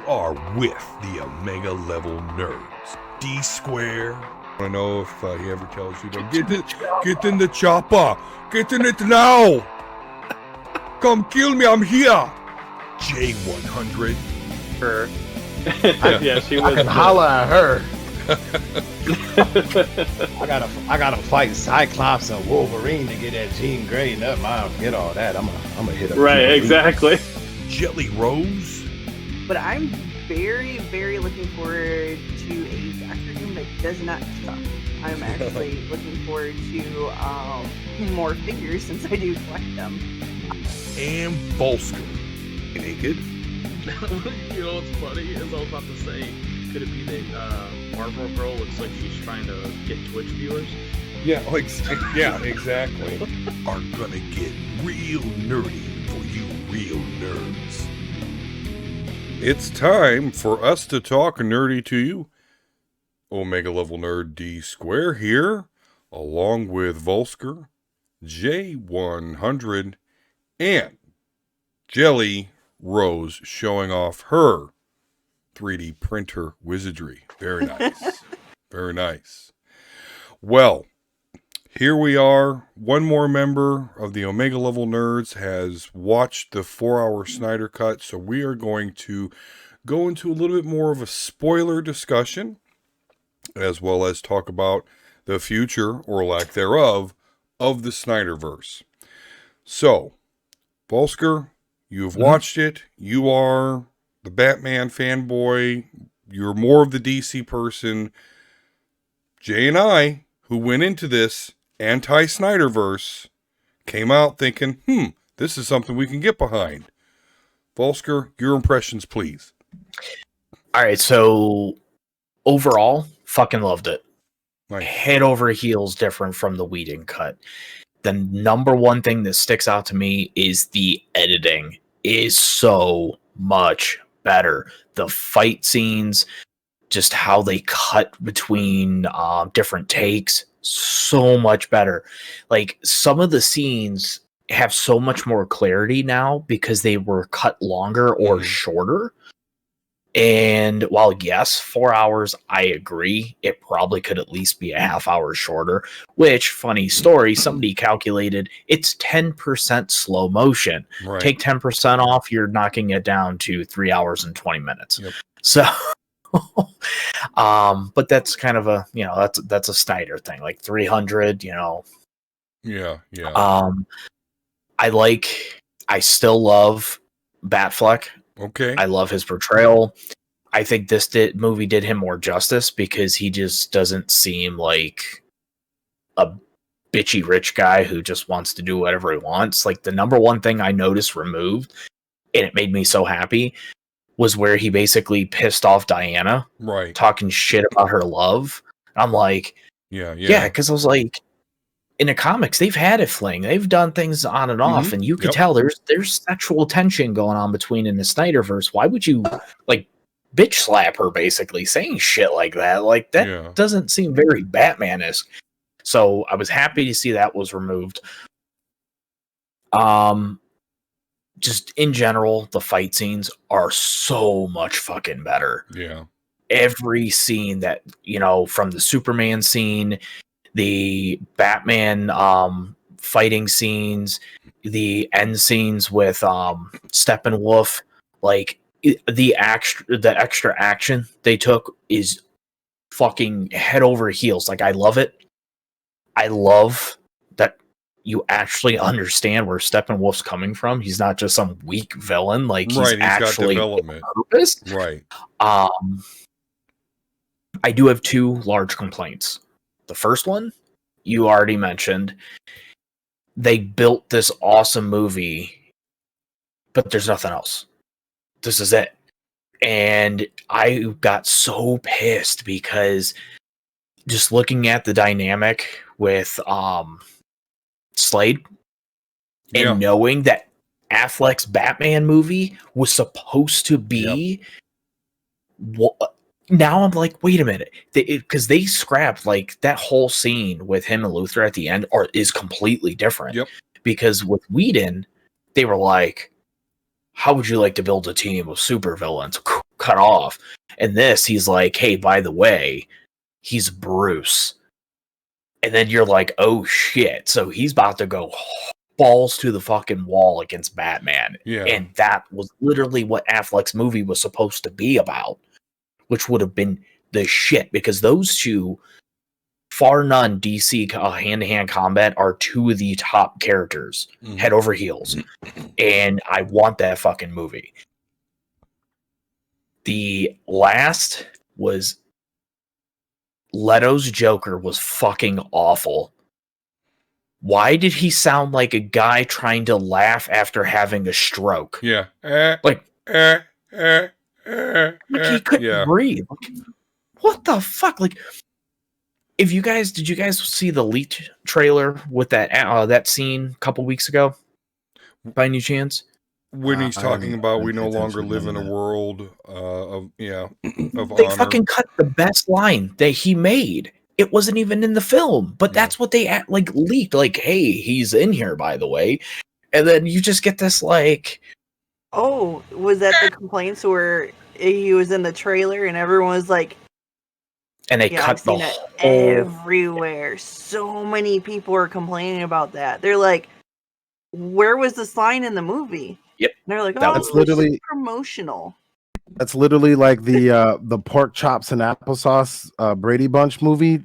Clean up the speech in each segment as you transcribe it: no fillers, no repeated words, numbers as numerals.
are with the Omega Level Nerds. D Square. I don't know if he ever tells you to get in the chopper. Get in it now. Come kill me. I'm here. J100. Her. Yeah, she was. I can holler at her. I gotta fight Cyclops and Wolverine to get that Jean Grey. Never mind, forget all that. I'm gonna hit up. Right, exactly. Jelly Rose. But I'm very, very looking forward to a Doctor Doom that does not suck. I'm actually looking forward to more figures since I do collect them. And Volsker. Naked. You know what's funny is I was about to say, could it be that Marvel Girl looks like she's trying to get Twitch viewers? Yeah, exactly. Are gonna get real nerdy for you real nerds. It's time for us to talk nerdy to you. Omega Level Nerd D Square here, along with Volsker, J100, and Jelly Rose showing off her 3D printer wizardry. Very nice. Very nice. Well, here we are. One more member of the Omega Level Nerds has watched the 4-hour Snyder cut, so we are going to go into a little bit more of a spoiler discussion, as well as talk about the future, or lack thereof, of the Snyderverse. So, Volsker, you've watched it. You are the Batman fanboy. You're more of the DC person. Jay and I, who went into this anti-Snyderverse, came out thinking, this is something we can get behind. Volsker, your impressions, please. All right, so overall, fucking loved it. Nice. Head over heels different from the Whedon cut. The number one thing that sticks out to me is the editing is so much better. The fight scenes, just how they cut between different takes, so much better. Like, some of the scenes have so much more clarity now because they were cut longer or shorter. And while, yes, 4 hours, I agree, it probably could at least be a half hour shorter, which, funny story, somebody calculated it's 10% slow motion. Right. Take 10% off, you're knocking it down to 3 hours and 20 minutes. Yep. So, but that's kind of a, that's a Snyder thing, like 300, Yeah. I still love Batfleck. Okay. I love his portrayal. I think this movie did him more justice because he just doesn't seem like a bitchy rich guy who just wants to do whatever he wants. Like, the number one thing I noticed removed, and it made me so happy, was where he basically pissed off Diana, right, talking shit about her love. I'm like, yeah, because I was like, in the comics, they've had a fling. They've done things on and off, and you can tell there's sexual tension going on between in the Snyderverse. Why would you, like, bitch slap her, basically, saying shit like that? Like, that doesn't seem very Batman-esque. So I was happy to see that was removed. Just in general, the fight scenes are so much fucking better. Yeah. Every scene that, from the Superman scene, the Batman fighting scenes, the end scenes with Steppenwolf, like, the extra action they took is fucking head over heels. Like, I love it. I love that you actually understand where Steppenwolf's coming from. He's not just some weak villain. Like, he's actually got development. Purpose. Right. I do have two large complaints. The first one, you already mentioned. They built this awesome movie, but there's nothing else. This is it. And I got so pissed because just looking at the dynamic with Slade and knowing that Affleck's Batman movie was supposed to be now I'm like, wait a minute, because they scrapped, like, that whole scene with him and Luthor at the end is completely different. Yep. Because with Whedon, they were like, how would you like to build a team of supervillains? cut off. And this, he's like, hey, by the way, he's Bruce. And then you're like, oh shit. So he's about to go balls to the fucking wall against Batman. Yeah. And that was literally what Affleck's movie was supposed to be about, which would have been the shit, because those two, far none DC hand-to-hand combat, are two of the top characters, head over heels. And I want that fucking movie. The last was Leto's Joker was fucking awful. Why did he sound like a guy trying to laugh after having a stroke? Yeah. Like he couldn't breathe. Like, what the fuck? Like, did you guys see the leaked trailer with that scene a couple weeks ago? By any chance? When he's talking about we no longer live in a world of they honor. fucking cut the best line that he made. It wasn't even in the film, but that's what they leaked. Like, hey, he's in here, by the way. And then you just get this like, oh, was that the complaints where he was in the trailer and everyone was like, and they cut I've seen the it whole everywhere. So many people are complaining about that. They're like, where was this line in the movie? Yep. And they're like, That oh, was it's literally- just promotional. That's literally like the pork chops and applesauce Brady Bunch movie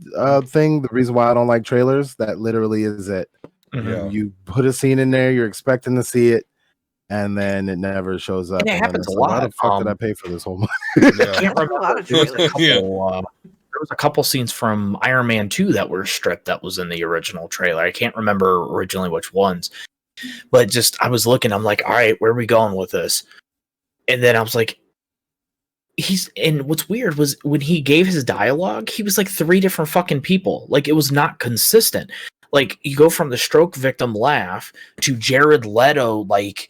thing. The reason why I don't like trailers, that literally is it. Yeah. You put a scene in there, you're expecting to see it, and then it never shows up. And it then happens it's a like, why lot. the fuck did I pay for this whole month? I Yeah. can't A lot remember. of There was a trailers. couple, there was a couple scenes from Iron Man 2 that were stripped that was in the original trailer. I can't remember originally which ones. But just, I was looking, I'm like, all right, where are we going with this? And then I was like, and what's weird was when he gave his dialogue, he was like 3 different fucking people. Like, it was not consistent. Like, you go from the stroke victim laugh to Jared Leto, like,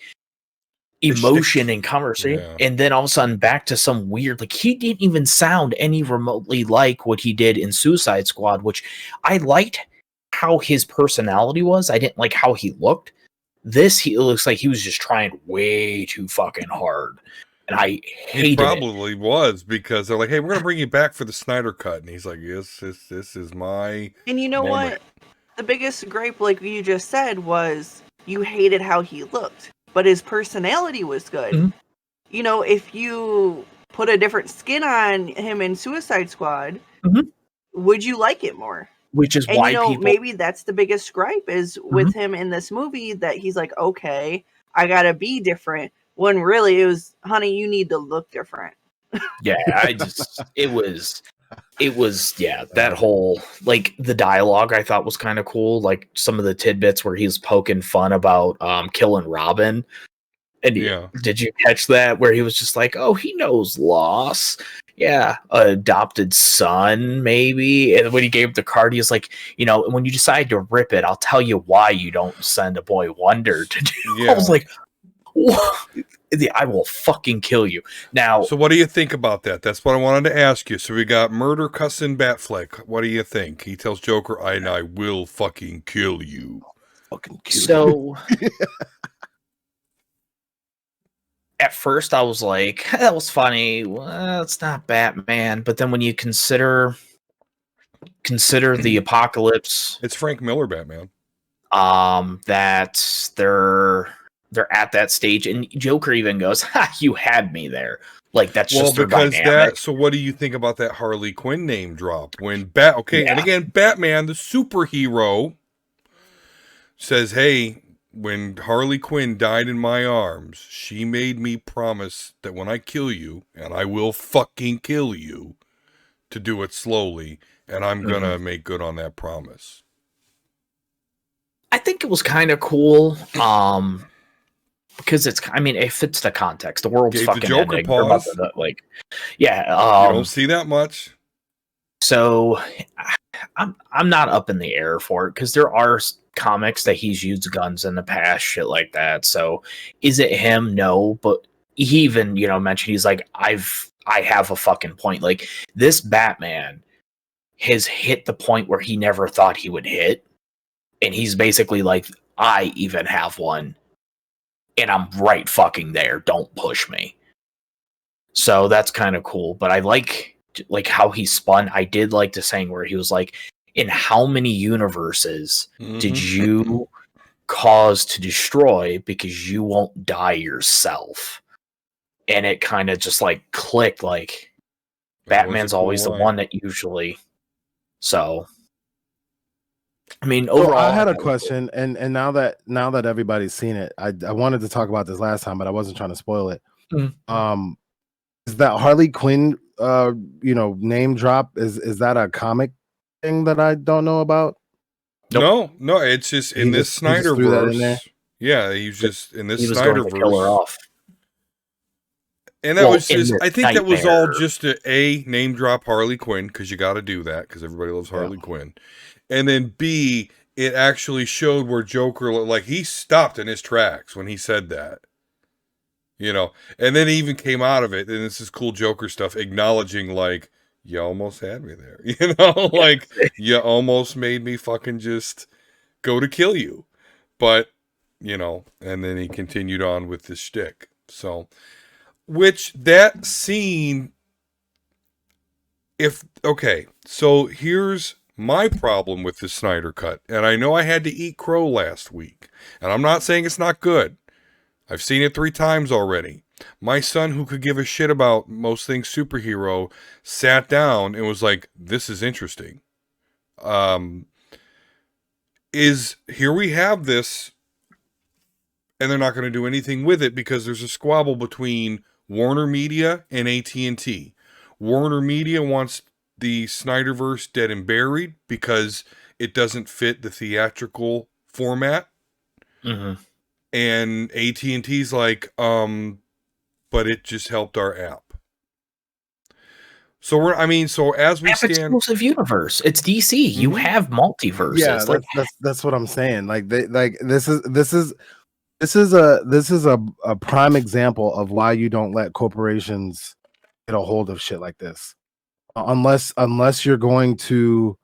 emotion and conversation, and then all of a sudden back to some weird, like, he didn't even sound any remotely like what he did in Suicide Squad, which I liked how his personality was. I didn't like how he looked. This, he looks like he was just trying way too fucking hard. And I hated He it. probably was, because they're like, hey, we're going to bring you back for the Snyder cut. And he's like, yes, this is my And you know moment. what? The biggest gripe, like you just said, was you hated how he looked, but his personality was good. Mhm. You know, if you put a different skin on him in Suicide Squad, Mhm. would you like it more? Which is And why you know, people maybe that's the biggest gripe is with him in this movie, that he's like, okay, I gotta be different. When really it was, honey, you need to look different. Yeah, it was that whole, like, the dialogue I thought was kind of cool, like some of the tidbits where he's poking fun about killing Robin. And did you catch that where he was just like, oh, he knows loss. Yeah, adopted son, maybe. And when he gave the card, he was like, you know, when you decide to rip it, I'll tell you why you don't send a boy Wonder to do. Yeah. I was like, what? I will fucking kill you. Now, So what do you think about that? That's what I wanted to ask you. So we got murder cussing Batfleck. What do you think? He tells Joker, I will fucking kill you. Fucking cute. so at first I was like, that was funny. Well, it's not Batman. But then when you consider the apocalypse, It's Frank Miller Batman. that they're at that stage, and Joker even goes, ha, you had me there. Like, that's Well, just their because dynamic. so what do you think about that Harley Quinn name drop? When and again, Batman, the superhero, says, hey, when Harley Quinn died in my arms, she made me promise that when I kill you, and I will fucking kill you, to do it slowly, and I'm gonna make good on that promise. I think it was kind of cool. Because it fits the context. The world's Gave the fucking Joker ending. They're about pause. to, like, You don't see that much. So I'm not up in the air for it, because there are comics that he's used guns in the past, shit like that. So is it him? No, but he even, mentioned, he's like, I have a fucking point. Like, this Batman has hit the point where he never thought he would hit, and he's basically like, I even have one, and I'm right fucking there. Don't push me. So that's kind of cool. But I like how he spun. I did like the saying where he was like, in how many universes did you cause to destroy because you won't die yourself? And it kind of just like clicked, like Batman's always the one that usually. So I mean, overall, I had a question, and now that everybody's seen it, I wanted to talk about this last time, but I wasn't trying to spoil it. Is that Harley Quinn name drop? Is that a comic thing that I don't know about? Nope. No, it's just in this Snyderverse. Yeah, he's just in this Snyderverse. And that was just, I think that was all just a name drop Harley Quinn, because you got to do that because everybody loves Harley Quinn. And then B, it actually showed where Joker, like, he stopped in his tracks when he said that. And then he even came out of it, and this is cool Joker stuff, acknowledging, like, you almost had me there. Like, you almost made me fucking just go to kill you. But, and then he continued on with this shtick. So, which that scene, so here's my problem with the Snyder Cut. And I know I had to eat crow last week. And I'm not saying it's not good. I've seen it 3 times already. My son, who could give a shit about most things superhero, sat down and was like, this is interesting. Here we have this, and they're not going to do anything with it because there's a squabble between Warner Media and AT&T. Warner Media wants the Snyderverse dead and buried because it doesn't fit the theatrical format. And AT&T's like, but it just helped our app. So as we stand, exclusive universe, it's DC. You have multiverses. Yeah, that's what I'm saying. Like this is a prime example of why you don't let corporations get a hold of shit like this, unless you're going to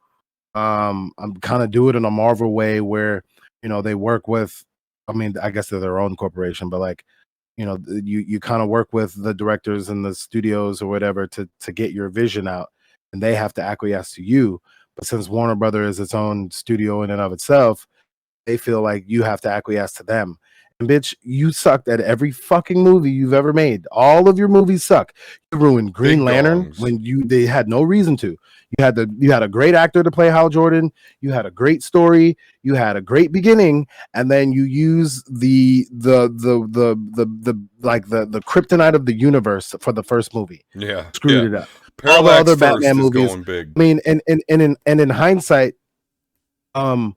kind of do it in a Marvel way where they work with. I mean, I guess they're their own corporation, but like, you kind of work with the directors and the studios or whatever to get your vision out, and they have to acquiesce to you. But since Warner Brothers is its own studio in and of itself, they feel like you have to acquiesce to them. And bitch, you sucked at every fucking movie you've ever made. All of your movies suck. You ruined Green Lantern when they had no reason to. You had a great actor to play Hal Jordan. You had a great story. You had a great beginning, and then you use the kryptonite of the universe for the first movie. Yeah, screwed it up. Parallax all the other Batman movies going big. I mean, and in hindsight, when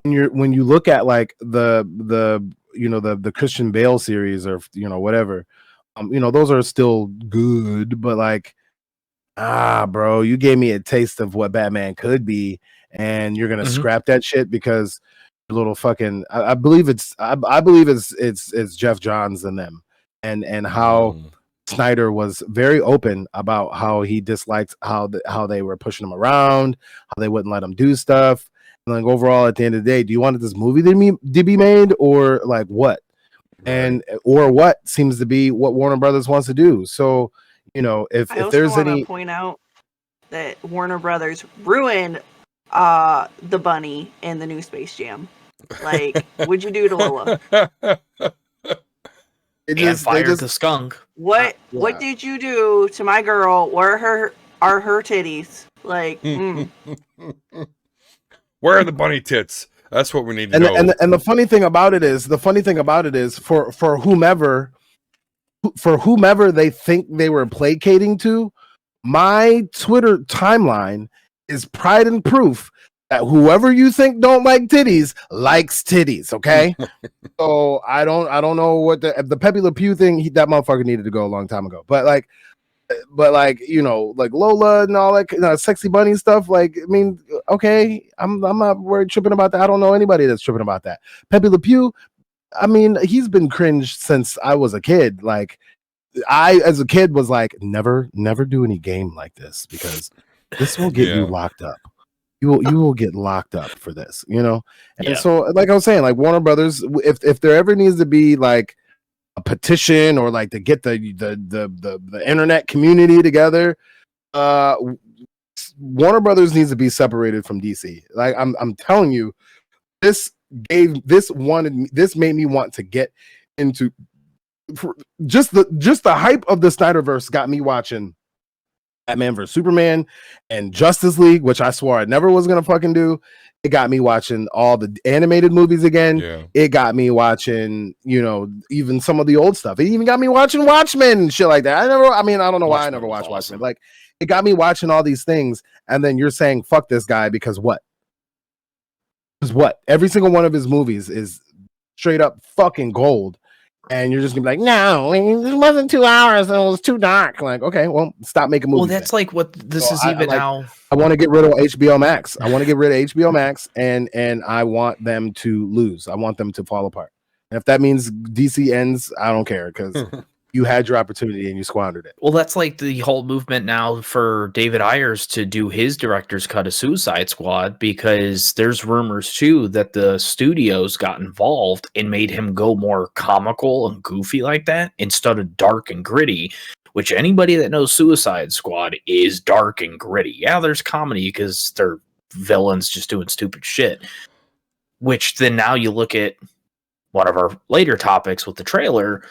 you look at like the Christian Bale series or whatever, those are still good, but like, bro, you gave me a taste of what Batman could be, and you're gonna scrap that shit because your little fucking I believe it's Jeff Johns and them, and how Snyder was very open about how he disliked how they were pushing him around, how they wouldn't let him do stuff. And like overall, at the end of the day, do you want this movie to be made, or like what? Right. Or what seems to be what Warner Brothers wants to do. So, if there's any, point out that Warner Brothers ruined the bunny in the new Space Jam. Like, what'd you do to Lola? Fired the skunk. What did you do to my girl? Where are her titties? Like, Where are the bunny tits? That's what we need to know. And the funny thing about it is for whomever they think they were placating to, my Twitter timeline is pride and proof that whoever you think don't like titties likes titties. Okay, so I don't know what the Pepe Le Pew thing. That motherfucker needed to go a long time ago. But like like Lola and all that sexy bunny stuff. Like, I mean, okay, I'm not worried tripping about that. I don't know anybody that's tripping about that. Pepe Le Pew, I mean, he's been cringe since I was a kid. Like, I as a kid was like, never do any game like this because this will get you locked up. You will get locked up for this, And so, like I was saying, like Warner Brothers, if there ever needs to be like petition or like to get the internet community together. Warner Brothers needs to be separated from DC. Like I'm telling you, this made me want to get into just the hype of the Snyderverse got me watching Batman vs Superman and Justice League, which I swore I never was gonna fucking do. It got me watching all the animated movies again. Yeah. It got me watching, even some of the old stuff. It even got me watching Watchmen and shit like that. I don't know why I never watched Watchmen. Like, it got me watching all these things, and then you're saying fuck this guy because what? Because what? Every single one of his movies is straight up fucking gold. And you're just gonna be like, no, it wasn't 2 hours and it was too dark. Like, okay, well, stop making movies. Well, that's like what this is even now. I want to get rid of HBO Max. I want to get rid of HBO Max, and I want them to lose. I want them to fall apart. And if that means DC ends, I don't care, because you had your opportunity and you squandered it. Well, that's like the whole movement now for David Ayers to do his director's cut of Suicide Squad, because there's rumors too that the studios got involved and made him go more comical and goofy like that instead of dark and gritty, which anybody that knows Suicide Squad is dark and gritty. Yeah, there's comedy because they're villains just doing stupid shit, which then now you look at one of our later topics with the trailer,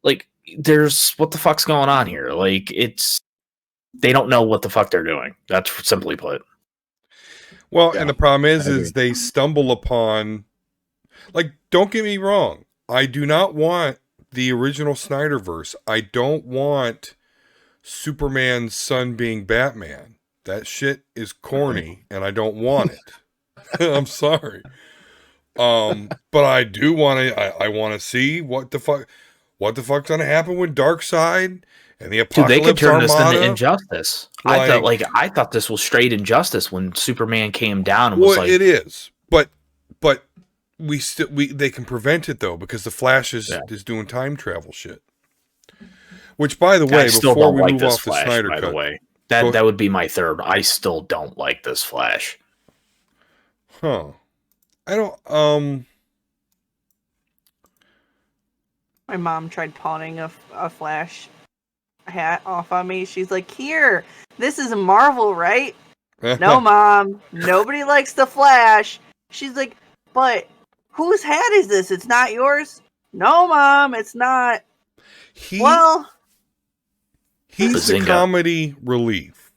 like, there's what the fuck's going on here? Like, they don't know what the fuck they're doing. That's simply put. Well, yeah, and the problem is they stumble upon, like, don't get me wrong. I do not want the original Snyderverse. I don't want Superman's son being Batman. That shit is corny, and I don't want it. I'm sorry. But I do want to, I want to see what the fuck's gonna happen with Darkseid and the Apocalypse Dude, they could turn Armada. this into Injustice. I thought this was straight Injustice when Superman came down and was like, it is, but they can prevent it though, because the Flash is doing time travel shit. Which, by the way, before we move off the Snyder cut, by the way, that would be my third. I still don't like this Flash. Huh? I don't. My mom tried pawning a Flash hat off on me. She's like, here, this is Marvel, right? No, Mom. Nobody likes the Flash. She's like, but whose hat is this? It's not yours? No, Mom, it's not. He's Bazinga. the comedy relief.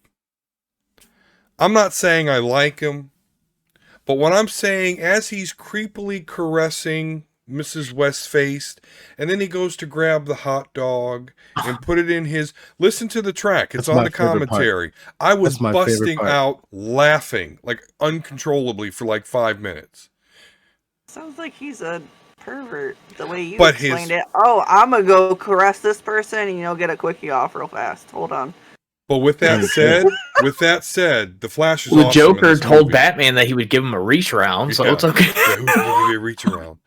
I'm not saying I like him, but what I'm saying, as he's creepily caressing Mrs. Westfaced, and then he goes to grab the hot dog and put it in his. Listen to the track; it's on the commentary. I was busting out laughing like uncontrollably for like 5 minutes. Sounds like he's a pervert the way you explained it. Oh, I'm gonna go caress this person and get a quickie off real fast. Hold on. But with that said, the Flash is well, awesome. Joker told Batman that he would give him a reach around, so it's okay. Yeah, who's gonna give you a reach around?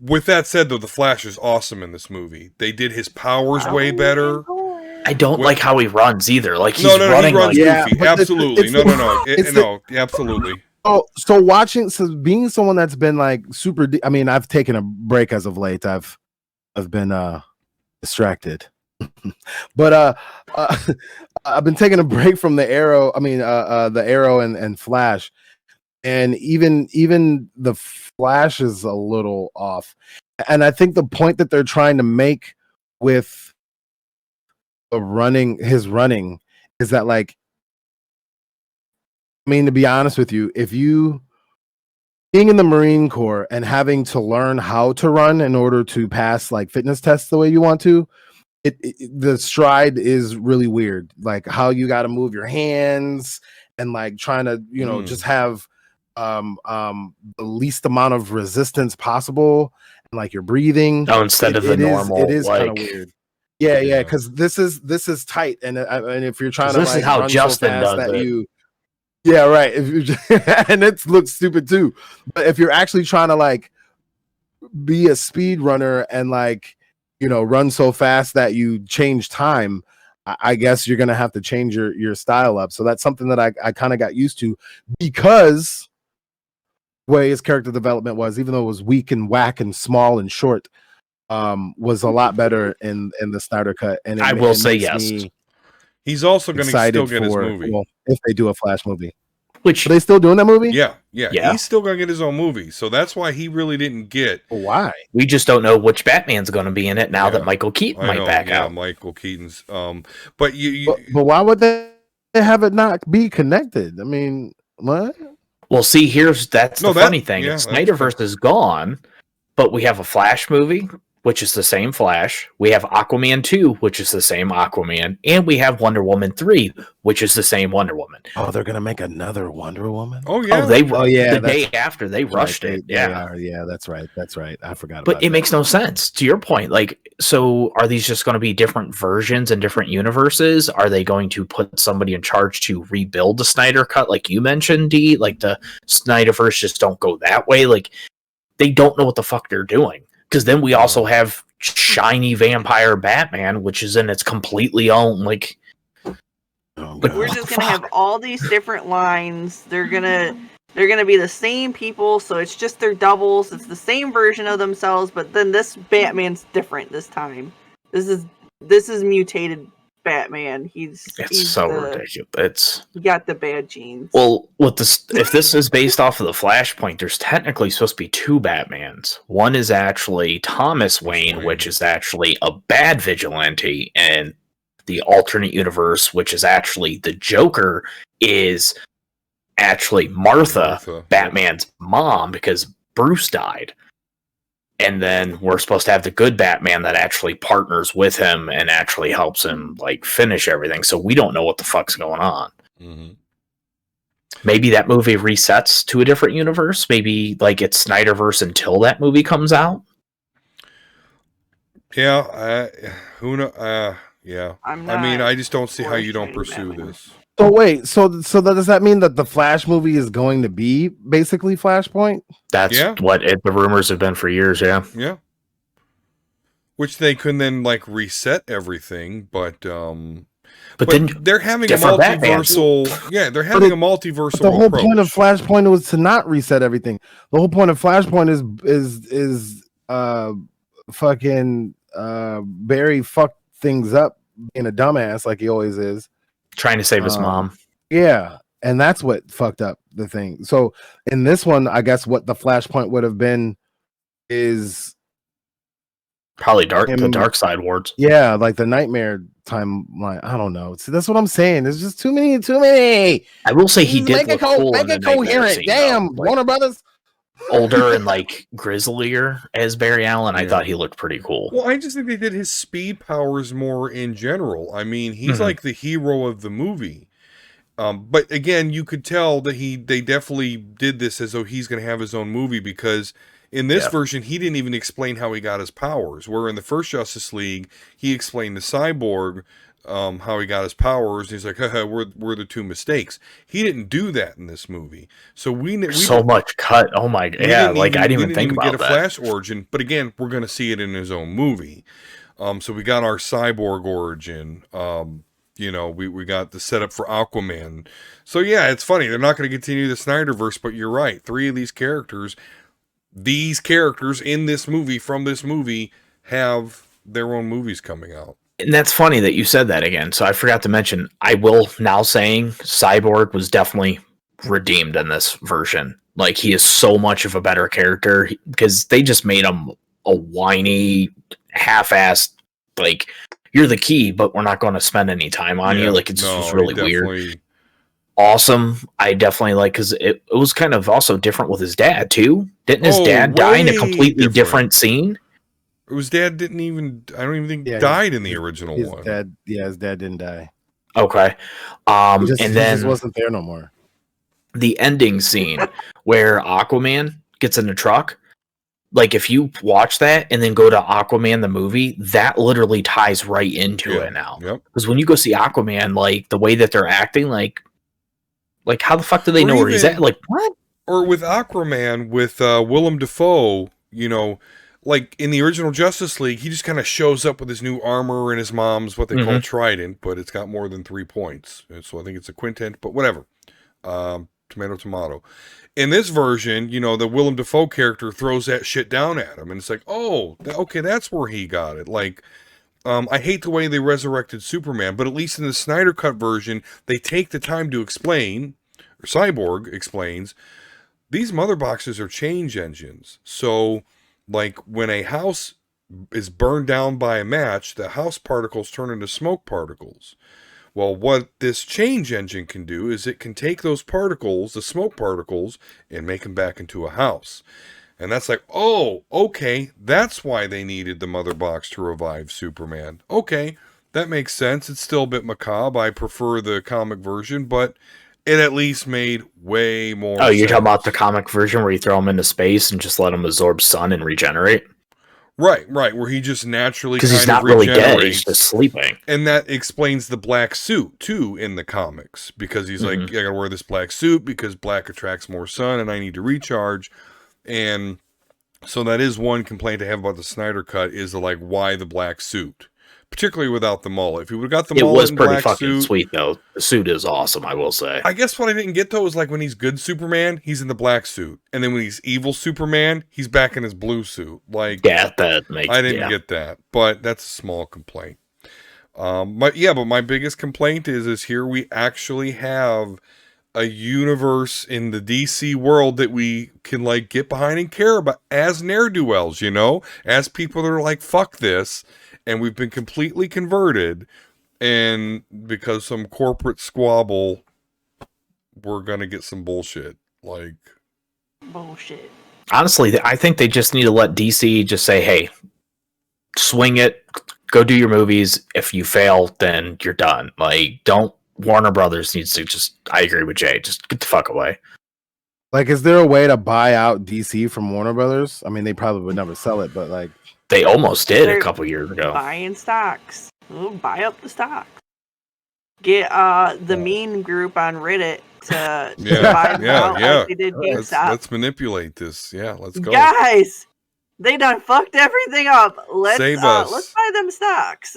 With that said, though, the Flash is awesome in this movie. They did his powers way better. I don't like how he runs either. Like, he's running. He runs goofy. Absolutely. Absolutely. Oh, so being someone that's been like super. I mean, I've taken a break as of late. I've been distracted, but I've been taking a break from the Arrow. I mean, the Arrow and Flash. And even the Flash is a little off. And I think the point that they're trying to make with his running is that, like, I mean, to be honest with you, if you being in the Marine Corps and having to learn how to run in order to pass like fitness tests the way you want to, the stride is really weird. Like how you got to move your hands and like trying to, just have the least amount of resistance possible, and like your breathing. Oh, instead of the normal, it is kind of weird. Yeah, because this is tight, and if you're trying to, this is how Justin does it. Yeah, right. And it looks stupid too. But if you're actually trying to like be a speed runner and like run so fast that you change time, I guess you're gonna have to change your style up. So that's something that I kind of got used to, because way his character development was, even though it was weak and whack and small and short, was a lot better in the Snyder cut. And I will it say makes yes. me He's also going to excited still get his for, movie. well, if they do a Flash movie. Which Are they still doing that movie? Yeah. Yeah. He's still going to get his own movie. So that's why he really didn't get. Why? we just don't know which Batman's going to be in it now Yeah. that Michael Keaton might back out. Michael Keaton's. But you But why would they have it not be connected? I mean, what? Well, see, that's the funny thing. yeah, Snyderverse is gone, but we have a Flash movie, which is the same Flash. We have Aquaman 2, which is the same Aquaman. And we have Wonder Woman 3, which is the same Wonder Woman. Oh, they're gonna make another Wonder Woman. Oh yeah. The day after they rushed it. Yeah, that's right. I forgot. But about it that. makes no sense. To your point, like, so are these just going to be different versions and different universes? Are they going to put somebody in charge to rebuild the Snyder cut, like you mentioned, D? Like the Snyderverse just don't go that way. Like they don't know what the fuck they're doing. Because then we also have shiny vampire Batman, which is in its completely own like. Oh, But God. We're just gonna have all these different lines. They're gonna be the same people, so it's just their doubles. It's the same version of themselves, but then this Batman's different this time. This is mutated Batman. He's so ridiculous. He got the bad genes. Well, with this, if this is based off of the Flashpoint, there's technically supposed to be two Batmans. One is actually Thomas Wayne, which is actually a bad vigilante, and the alternate universe, which is actually the Joker, is actually Martha, Batman's mom, because Bruce died. And then we're supposed to have the good Batman that actually partners with him and actually helps him like finish everything. So we don't know what the fuck's going on. Mm-hmm. Maybe that movie resets to a different universe. Maybe like it's Snyderverse until that movie comes out. Yeah. Who knows? Yeah. I mean, I just don't see how you don't pursue this. So wait, so does that mean that the Flash movie is going to be basically Flashpoint? That's what the rumors have been for years. Yeah. Yeah. Which they can then like reset everything, but then they're having a multiversal. Yeah, they're having a multiversal. The whole approach. point of Flashpoint was to not reset everything. The whole point of Flashpoint is fucking Barry fucked things up being a dumbass like he always is. Trying to save his mom. Yeah, and that's what fucked up the thing. So in this one, I guess what the Flashpoint would have been is probably the Dark Side wards. Yeah, like the Nightmare timeline. I don't know. See, that's what I'm saying. There's just too many. I will say he did look cool. Make it coherent. Scene, damn, like, Warner Brothers. Older and like grislier as Barry Allen. I thought he looked pretty cool. Well, I just think they did his speed powers more in general. I mean, he's like the hero of the movie. But again, you could tell that they definitely did this as though he's going to have his own movie, because in this version, he didn't even explain how he got his powers. Where in the first Justice League, he explained to Cyborg how he got his powers. And he's like, haha, we're the two mistakes. He didn't do that in this movie. So we so much cut. Oh my god. Yeah, like I didn't even think about get a Flash origin. But again, we're going to see it in his own movie. So we got our Cyborg origin. We got the setup for Aquaman. So yeah, it's funny. They're not going to continue the Snyderverse, but you're right. 3 of these characters in this movie, from this movie, have their own movies coming out. And that's funny that you said that again. So I forgot to mention, I will now saying Cyborg was definitely redeemed in this version. Like, he is so much of a better character because they just made him a whiny, half-assed, like, you're the key, but we're not going to spend any time on you. Like, it just was really weird. Awesome. I definitely like, because it was kind of also different with his dad, too. Didn't his dad die in a completely different scene? His dad I don't even think died in the original one. His dad didn't die. Okay. He just wasn't there no more. The ending scene where Aquaman gets in the truck, like if you watch that and then go to Aquaman the movie, that literally ties right into it now. Because when you go see Aquaman, like the way that they're acting, like how the fuck do they know where he's at? Like, what? Or with Aquaman, with Willem Dafoe, like in the original Justice League, he just kind of shows up with his new armor and his mom's what they call Trident, but it's got more than 3 points. And so I think it's a quintet, but whatever. tomato, tomato. In this version, you know, the Willem Dafoe character throws that shit down at him, and it's like, oh, okay, that's where he got it. Like, I hate the way they resurrected Superman, but at least in the Snyder Cut version, they take the time to explain, or Cyborg explains, these mother boxes are change engines. So, like, when a house is burned down by a match, the house particles turn into smoke particles. Well, what this change engine can do is it can take those particles, the smoke particles, and make them back into a house. And that's like, oh, okay, that's why they needed the mother box to revive Superman. Okay, that makes sense. It's still a bit macabre. I prefer the comic version, but it at least made way more Oh, you're sense. talking about the comic version where you throw him into space and just let him absorb sun and regenerate? Right, where he just naturally Because kind he's of not really dead, regenerates. he's just sleeping. And that explains the black suit, too, in the comics. Because he's like, I gotta wear this black suit because black attracts more sun and I need to recharge. And so that is one complaint I have about the Snyder Cut is like, why the black suit? Particularly without the mullet. If he would have got the It mullet was and pretty black fucking suit, sweet, though. The suit is awesome, I will say. I guess what I didn't get, though, is like when he's good Superman, he's in the black suit. And then when he's evil Superman, he's back in his blue suit. Like, Yeah, that makes I didn't get that. But that's a small complaint. But my biggest complaint is here we actually have a universe in the DC world that we can like get behind and care about as ne'er-do-wells, you know, as people that are like, fuck this, and we've been completely converted, and because some corporate squabble, we're gonna get some bullshit. Like, Bullshit. Honestly, I think they just need to let DC just say, hey, swing it, go do your movies. If you fail, then you're done. Like, don't. Warner Brothers needs to just, I agree with Jay, just get the fuck away. Like, is there a way to buy out DC from Warner Brothers? I mean, they probably would never sell it, but like, They almost did They're a couple years ago. Buying stocks. Ooh, buy up the stocks. Get the mean group on Reddit to buy them out like they did GameStop. let's manipulate this. Yeah, let's go. Guys, they done fucked everything up. Save us. Let's buy them stocks.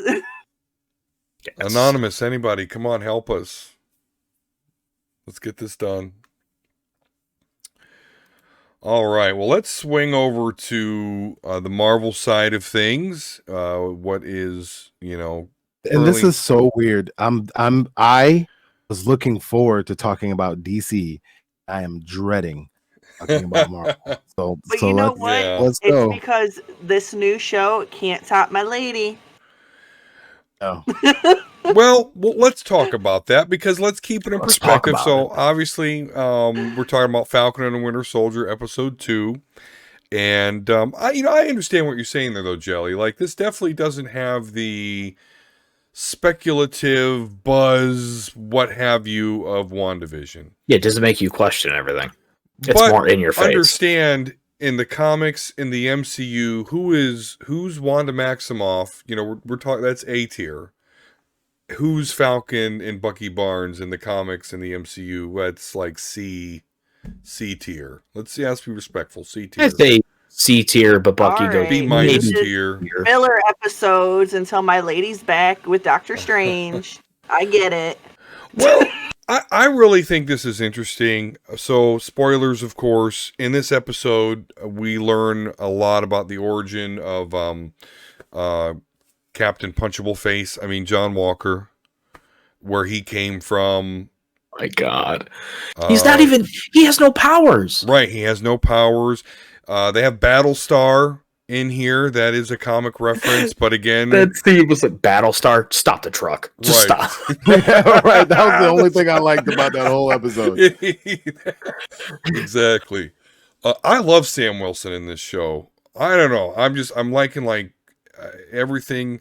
Yes. Anonymous, anybody, come on, help us. Let's get this done. All right, well, let's swing over to the Marvel side of things. What is, you know, and this is so weird. I was looking forward to talking about DC. I am dreading talking about Marvel. But you know what? Let's go. It's because this new show can't top my lady. No. well, let's talk about that because let's keep it in Let's talk perspective. about So it. obviously, we're talking about Falcon and Winter Soldier episode 2. And I understand what you're saying there though, Jelly. Like, this definitely doesn't have the speculative buzz, what have you, of WandaVision. Yeah, it doesn't make you question everything. It's But more in your face. Understand in the comics, in the MCU, who's Wanda Maximoff? You know, we're talking, that's A tier. Who's Falcon and Bucky Barnes in the comics in the MCU? That's like C tier. Let's be respectful. C tier. I'd say C tier, but Bucky All goes right. B minus Maybe. tier. Filler episodes until my lady's back with Doctor Strange. I get it. Well, I really think this is interesting. So, spoilers, of course. In this episode, we learn a lot about the origin of Captain Punchable Face. I mean, John Walker, where he came from. My God. He's not even, he has no powers. Right, he has no powers. They have Battlestar in here. That is a comic reference, but again... That Steve was like, Battlestar, stop the truck. Just Right. stop. Right, that was the only thing I liked about that whole episode. Exactly. I love Sam Wilson in this show. I don't know. I'm liking like everything.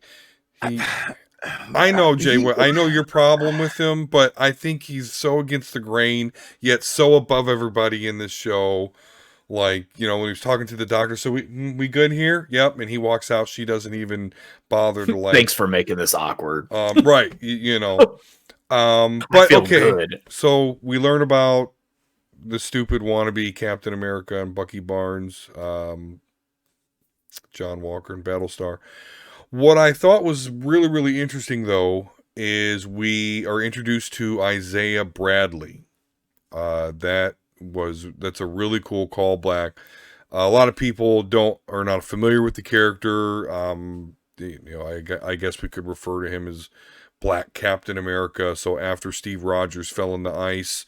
I know, Jay. I know your problem with him, but I think he's so against the grain, yet so above everybody in this show. Like, you know, when he was talking to the doctor, so we good here? Yep. And he walks out. She doesn't even bother to like. Thanks for making this awkward. Right. You know. But feel okay. good. So we learn about the stupid wannabe Captain America and Bucky Barnes, John Walker and Battlestar. What I thought was really, really interesting, though, is we are introduced to Isaiah Bradley. That's a really cool callback. A lot of people are not familiar with the character. I guess we could refer to him as Black Captain America. So after Steve Rogers fell in the ice,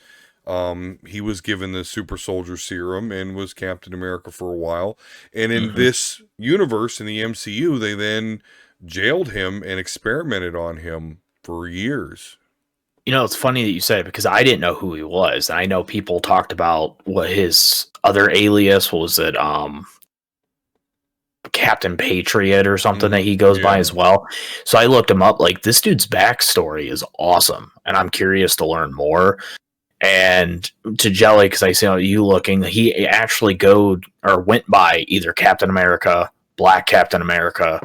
he was given the super soldier serum and was Captain America for a while. And in this universe, in the MCU, they then jailed him and experimented on him for years. You know, it's funny that you said it because I didn't know who he was. And I know people talked about what his other alias was. It Captain Patriot or something that he goes by as well. So I looked him up. Like, this dude's backstory is awesome, and I'm curious to learn more. And to Jelly, because I see you looking, he actually went by either Captain America, Black Captain America,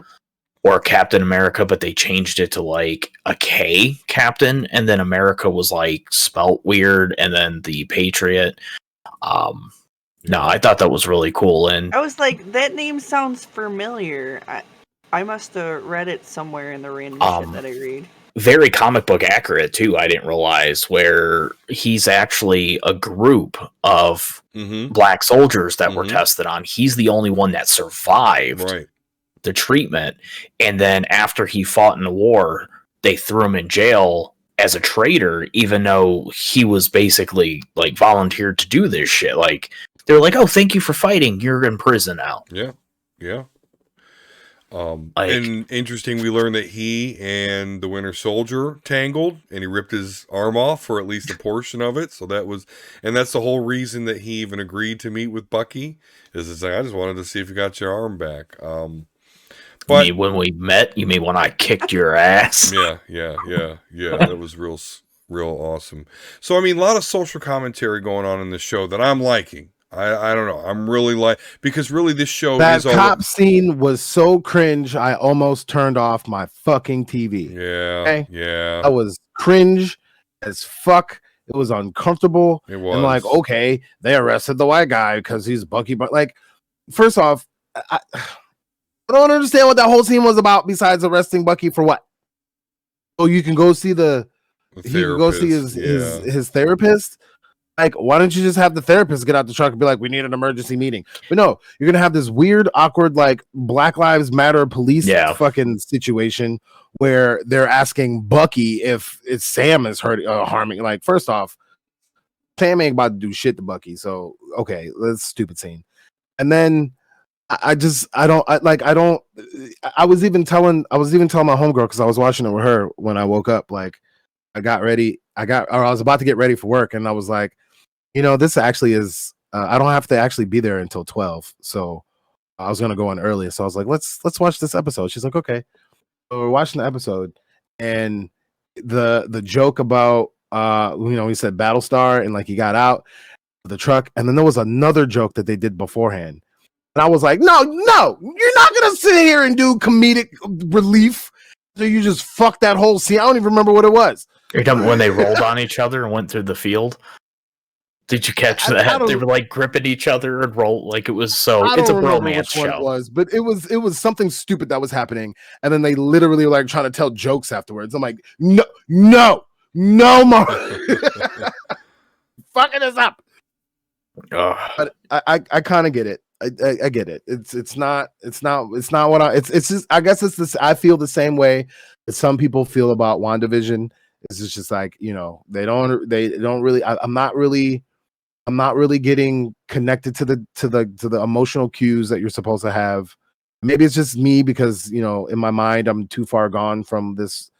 or Captain America, but they changed it to like a K Captain, and then America was like spelt weird, and then the Patriot. No, I thought that was really cool, and I was like, that name sounds familiar. I must have read it somewhere in the random shit that I read. Very comic book accurate too. I didn't realize where he's actually a group of black soldiers that were tested on. He's the only one that survived the treatment, and then after he fought in the war, they threw him in jail as a traitor, even though he was basically like volunteered to do this shit. Like, they're like, "Oh, thank you for fighting. You're in prison now." Yeah. And interesting, we learned that he and the Winter Soldier tangled, and he ripped his arm off for at least a portion of it. So that's the whole reason that he even agreed to meet with Bucky. Is it's like, I just wanted to see if you got your arm back. But when we met, you mean when I kicked your ass? Yeah. That was real awesome. So, I mean, a lot of social commentary going on in this show that I'm liking. I don't know. I'm really because really this show that cop scene was so cringe. I almost turned off my fucking TV. Yeah. That was cringe as fuck. It was uncomfortable. It was. And like, okay, they arrested the white guy because he's Bucky, but like, first off, I don't understand what that whole scene was about besides arresting Bucky for what? Oh, you can go see he can go see his therapist. Like, why don't you just have the therapist get out the truck and be like, we need an emergency meeting? But no, you're going to have this weird, awkward, like, Black Lives Matter police fucking situation where they're asking Bucky if Sam is harming. Like, first off, Sam ain't about to do shit to Bucky. So, okay, that's a stupid scene. And then I was even telling my homegirl, because I was watching it with her when I woke up, like, I was about to get ready for work, and I was like, this actually is, I don't have to actually be there until 12. So I was going to go in early. So I was like, let's watch this episode. She's like, okay. So we're watching the episode, and the joke about, he said Battlestar, and like he got out of the truck. And then there was another joke that they did beforehand. And I was like, no, you're not going to sit here and do comedic relief. So you just fucked that whole scene. I don't even remember what it was. You're talking when they rolled on each other and went through the field? Did you catch that? They were like gripping each other and roll like it was so. It's a bromance show. It was, but it was something stupid that was happening, and then they literally were like trying to tell jokes afterwards. I'm like, no more, fucking this up. But I kind of get it. I get it. It's not what it's just, I guess it's this. I feel the same way that some people feel about WandaVision. It's just like, they don't really. I'm not really getting connected to the emotional cues that you're supposed to have. Maybe it's just me because, in my mind, I'm too far gone from this,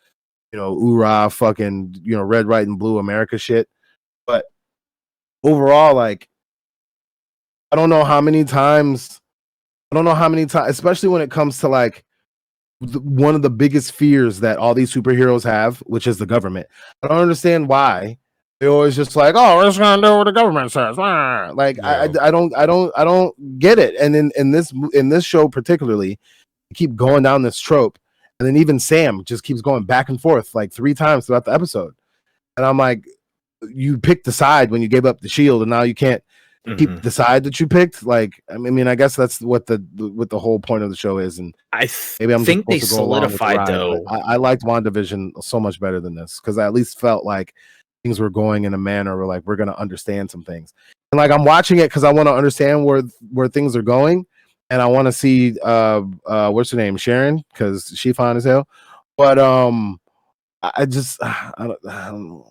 oorah fucking, red, white, and blue America shit. But overall, like, I don't know how many times, especially when it comes to like one of the biggest fears that all these superheroes have, which is the government. I don't understand why they're always just like, oh, we're just gonna do what the government says. Like, yeah. I don't get it. And in this show particularly, you keep going down this trope, and then even Sam just keeps going back and forth like 3 times throughout the episode. And I'm like, you picked the side when you gave up the shield, and now you can't keep the side that you picked. Like, I mean, I guess that's what the whole point of the show is. And maybe I'm think they solidified though. I liked WandaVision so much better than this because I at least felt like, things were going in a manner where like we're gonna understand some things. And like I'm watching it because I want to understand where things are going, and I want to see what's her name, Sharon, because she fine as hell. But I just I don't know.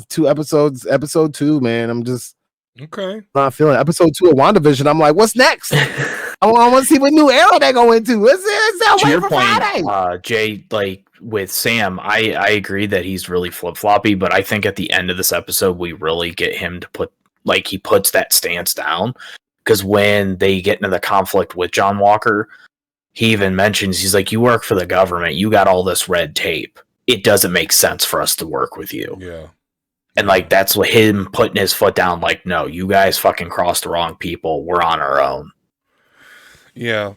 2 episodes, episode 2, man. I'm just Okay. not feeling it. Episode 2 of WandaVision. I'm like, what's next? I want to see what new era they go into. What's that? To Wait your for point, Friday. Jay, like with Sam, I agree that he's really flip floppy, but I think at the end of this episode, we really get him to put like he puts that stance down because when they get into the conflict with John Walker, he even mentions he's like, "You work for the government, you got all this red tape. It doesn't make sense for us to work with you." Yeah. And like that's what him putting his foot down. Like, no, you guys fucking crossed the wrong people. We're on our own. Yeah.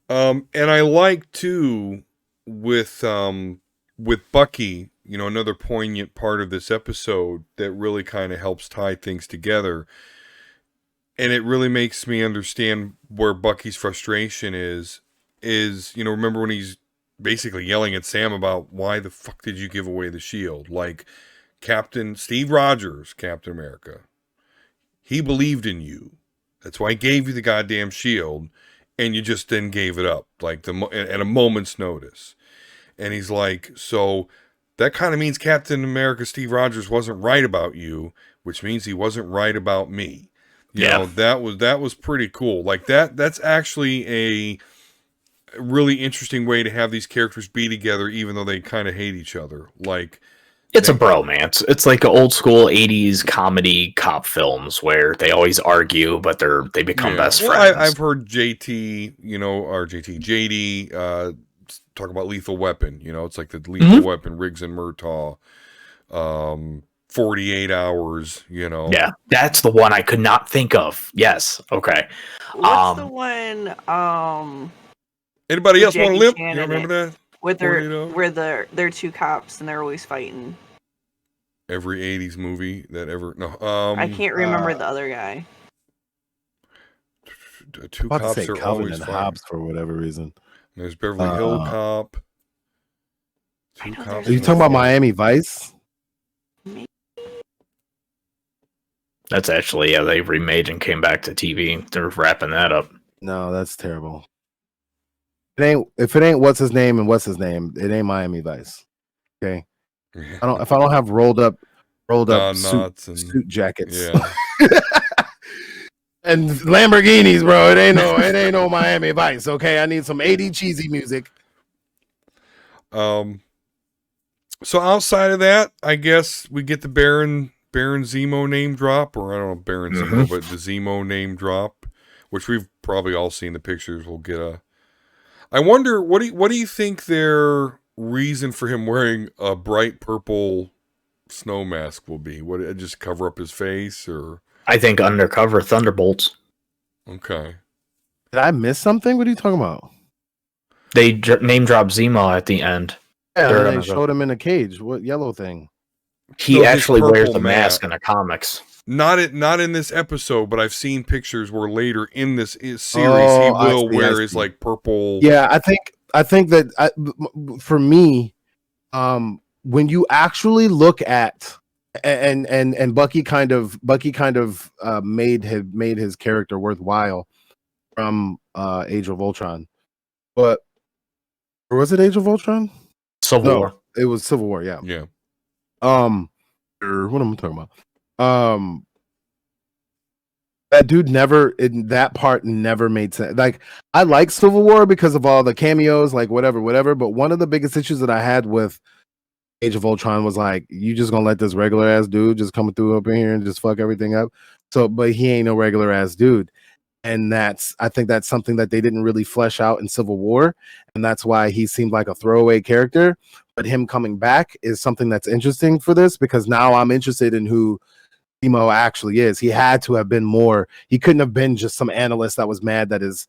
And I like too with Bucky, you know, another poignant part of this episode that really kind of helps tie things together. And it really makes me understand where Bucky's frustration is, you know, remember when he's basically yelling at Sam about why the fuck did you give away the shield? Like Captain Steve Rogers, Captain America, he believed in you. That's why he gave you the goddamn shield. And you just then gave it up, like at a moment's notice. And he's like, so that kind of means Captain America Steve Rogers wasn't right about you, which means he wasn't right about me. You know, that was pretty cool. Like that's actually a really interesting way to have these characters be together, even though they kind of hate each other. Like, it's a bromance. It's like old school 80s comedy cop films where they always argue, but they become best friends. I've heard JD talk about Lethal Weapon. You know, it's like the Lethal Weapon, Riggs and Murtaugh, 48 Hours, you know. Yeah, that's the one I could not think of. Yes. Okay. What's the one? Anybody else want to live? You Chan remember that? With they're 2 cops and they're always fighting. Every 80s movie that ever I can't remember the other guy. 2 I'm about cops to say are Calvin always and fighting. Hobbs for whatever reason. There's Beverly Hill Cop. 2 cops. Are you talking about Miami Vice? That's actually they remade and came back to TV. They're wrapping that up. No, that's terrible. If it ain't what's his name and what's his name, it ain't Miami Vice. Okay. If I don't have rolled up suit jackets. Yeah. And Lamborghinis, bro. It ain't no Miami Vice. Okay. I need some 80 cheesy music. So outside of that, I guess we get the Baron Zemo name drop, or I don't know Baron Zemo, but the Zemo name drop, which we've probably all seen the pictures. We'll get a. I wonder what do you think their reason for him wearing a bright purple snow mask will be? Would it just cover up his face, or? I think undercover Thunderbolts. Okay. Did I miss something? What are you talking about? They name drop Zemo at the end. Yeah, they showed him in a cage. What yellow thing? He actually wears the mask in the comics. Not in this episode, but I've seen pictures where later in this series he will wear his like purple. Yeah, I think that for me, when you actually look at and Bucky kind of made his character worthwhile from Age of Ultron, or was it Age of Ultron? Civil War. It was Civil War. Yeah. Yeah. What am I talking about? That dude that part never made sense. Like, I like Civil War because of all the cameos, like whatever. But one of the biggest issues that I had with Age of Ultron was like, you just gonna let this regular ass dude just come through up in here and just fuck everything up. So, but he ain't no regular ass dude. And I think that's something that they didn't really flesh out in Civil War. And that's why he seemed like a throwaway character. But him coming back is something that's interesting for this, because now I'm interested in who Zemo actually is. He had to have been more. He couldn't have been just some analyst that was mad that his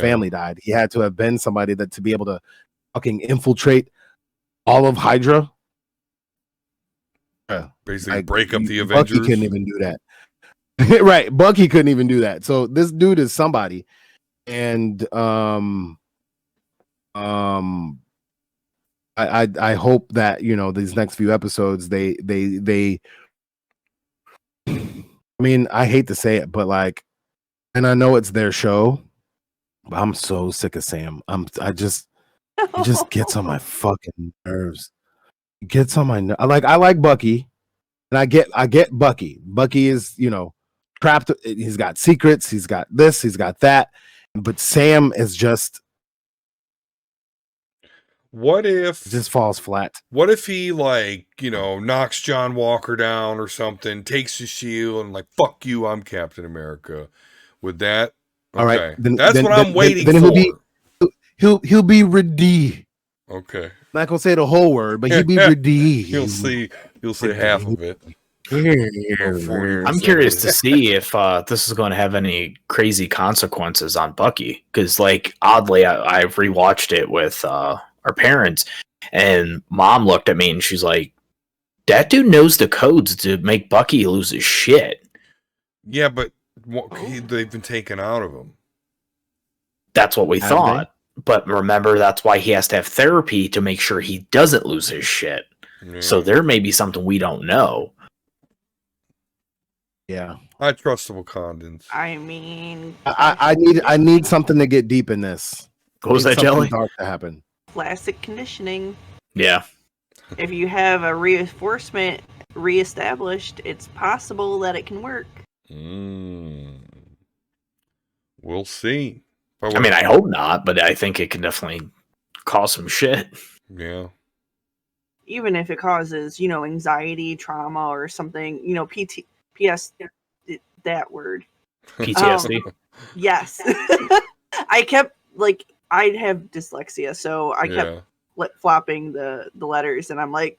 family died. He had to have been somebody that to be able to fucking infiltrate all of Hydra. Basically, like, break up the Avengers. Bucky couldn't even do that. Right, Bucky couldn't even do that. So this dude is somebody, and I I hope that these next few episodes they I mean, I hate to say it, but like, and I know it's their show, but I'm so sick of Sam. It just gets on my fucking nerves. It gets on my I like Bucky, and I get Bucky. Bucky is, trapped. He's got secrets, he's got this, he's got that. But Sam is just What if it just falls flat. What if he knocks John Walker down or something, takes his shield and fuck you, I'm Captain America. Would that? Okay. All right, That's what I'm waiting for. He'll be ready. Okay. I'm not gonna say the whole word, but he'll be ready. You'll see half of it. I'm curious to see if this is going to have any crazy consequences on Bucky, because oddly, I've rewatched it with our parents, and Mom looked at me and she's like, "That dude knows the codes to make Bucky lose his shit." Yeah, but they've been taken out of him. That's what we thought. But remember, that's why he has to have therapy to make sure he doesn't lose his shit. Yeah. So there may be something we don't know. Yeah, I trust the Wakandans. I mean, I need something to get deep in this. What was that, Jelly? Dark to happen. classic conditioning. Yeah. If you have a reinforcement reestablished, it's possible that it can work. We'll see. I mean, I hope not, but I think it can definitely cause some shit. Yeah. Even if it causes, anxiety, trauma, or something, that word. PTSD. Yes. I kept, I have dyslexia, so I kept flip-flopping the letters, and I'm like,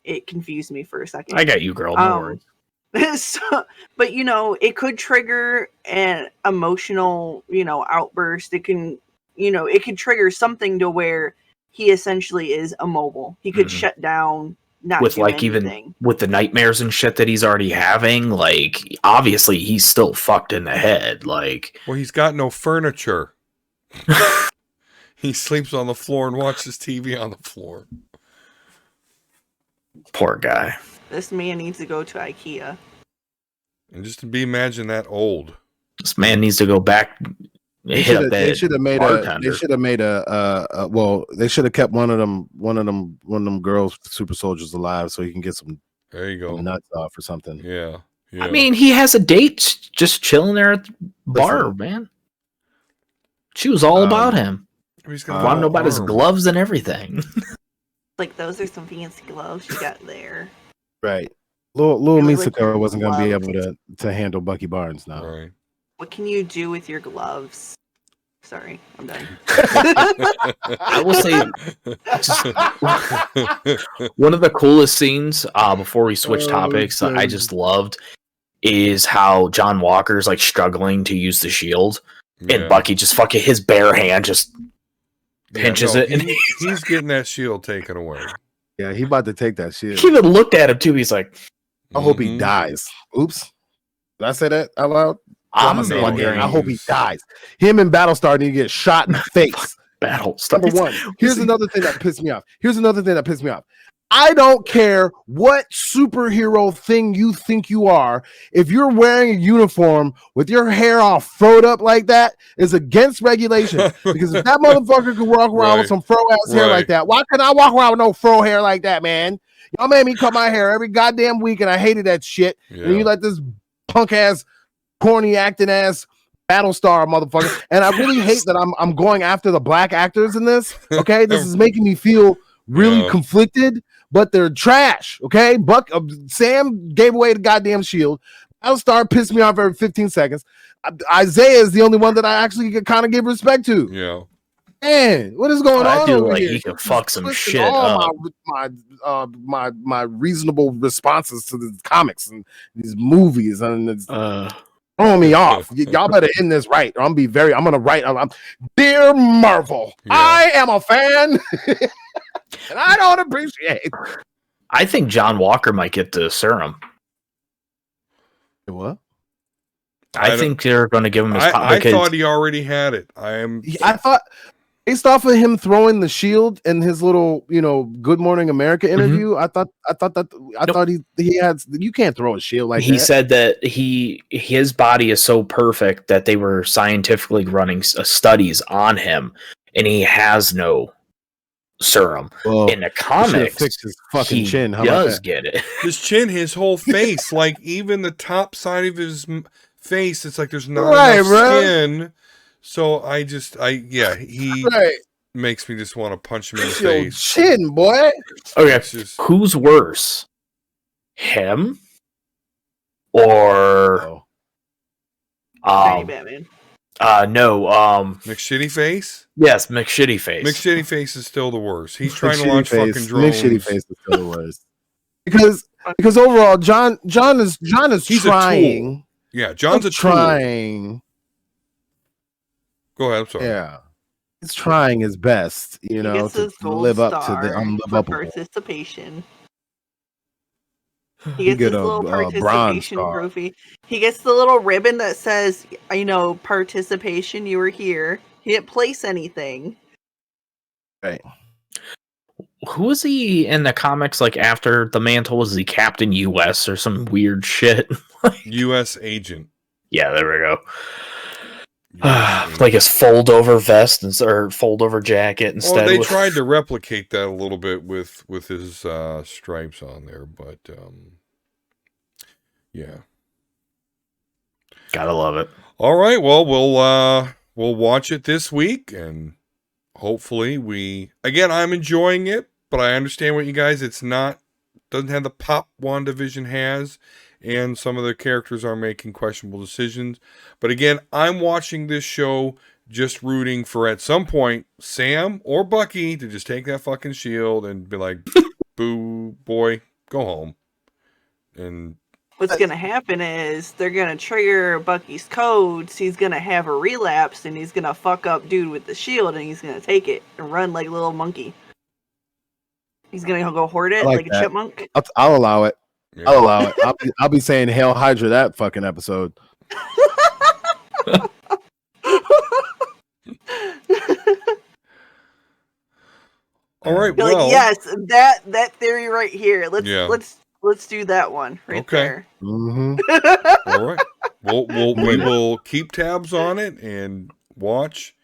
it confused me for a second. I got you, girl. No worries. But it could trigger an emotional, outburst. It can, it could trigger something to where he essentially is immobile. He could shut down, not with do anything. even with the nightmares and shit that he's already having. Obviously he's still fucked in the head. Well, he's got no furniture. He sleeps on the floor and watches TV on the floor. Poor guy. This man needs to go to IKEA. And just to imagine that old. This man needs to go back. They should have made they should have kept one of them girls super soldiers alive so he can get some there you go nuts off or something. Yeah. I mean, he has a date just chilling there at the bar, man. She was all about him. Want to know about his gloves and everything. Those are some fancy gloves you got there. Right. Little Misako wasn't going to be able to handle Bucky Barnes now. Right. What can you do with your gloves? Sorry, I'm done. I will say, one of the coolest scenes before we switch topics that I just loved is how John Walker's struggling to use the shield, and Bucky just fucking his bare hand just pinches it, and he's getting that shield taken away. Yeah, he about to take that shield. He even looked at him too. He's like, "I hope he dies." Oops, did I say that out loud? I'm wondering. I hope he dies. Him and Battlestar need to get shot in the face. Battlestar. Number one. Here's another thing that pissed me off. I don't care what superhero thing you think you are. If you're wearing a uniform with your hair all froed up like that, is against regulation. Because if that motherfucker could walk around with some fro ass hair like that, why can't I walk around with no fro hair like that, man? Y'all made me cut my hair every goddamn week, and I hated that shit. Yeah. And you let this punk ass, corny acting ass Battlestar motherfucker. And I really hate that I'm going after the black actors in this. Okay, this is making me feel really conflicted, but they're trash. Okay, Sam gave away the goddamn shield. Battlestar pissed me off every 15 seconds. Isaiah is the only one that I actually kind of give respect to. Yeah. Man, what is going on? I feel over like here? he can fuck some shit all up. My reasonable responses to the comics and these movies and it's throwing me off. Y'all better end this right. I'm gonna write. Dear Marvel, I am a fan, and I don't appreciate. I think John Walker might get the serum. What? I think they're going to give him his. I thought he already had it. I thought. based off of him throwing the shield in his little, Good Morning America interview, I thought he had. You can't throw a shield like he that. said that his body is so perfect that they were scientifically running studies on him, and he has no serum. Well, in the comics, fixed his fucking he chin. How does about that? get it. His chin, his whole face, like even the top side of his face, it's like there's not Right, enough bro. skin. So he Right. makes me just want to punch him in the Your face. chin, boy. Okay, It's just, who's worse, him or Oh. Tiny Batman. no, McShitty Face? yes, McShitty Face. McShitty Face is still the worst. He's trying to McShitty launch face, fucking drones. McShitty Face is still the worst. Because overall, John is He's a trying. Yeah, John's a tool. trying. Go ahead, I'm sorry. Yeah. He's trying his best, He gets to his gold live up to star the for unlivable. participation. He He gets get his a little bronze participation star. trophy. He gets the little ribbon that says, participation, you were here. He didn't place anything. Right. Who was he in the comics? Like after the mantle, was he Captain US or some weird shit? U.S. agent. Yeah, there we go. US agent. Like his fold over vest or fold over jacket instead. Well, they tried to replicate that a little bit with his stripes on there, but yeah. Gotta love it. All right, well, we'll watch it this week, and hopefully I'm enjoying it, but I understand what you guys. Doesn't have the pop WandaVision has, and some of the characters are making questionable decisions. But again, I'm watching this show just rooting for, at some point, Sam or Bucky to just take that fucking shield and be like, boo, boy, go home. And What's going to happen is they're going to trigger Bucky's codes. He's going to have a relapse, and he's going to fuck up dude with the shield, and he's going to take it and run like a little monkey. He's going to go hoard it like a chipmunk. I'll allow it. yeah. I'll allow it. I'll be saying Hail Hydra that fucking episode. All right, You're well, like, yes, that theory right here. Let's do that one right Okay. there. Mm-hmm. all right. We will keep tabs on it and watch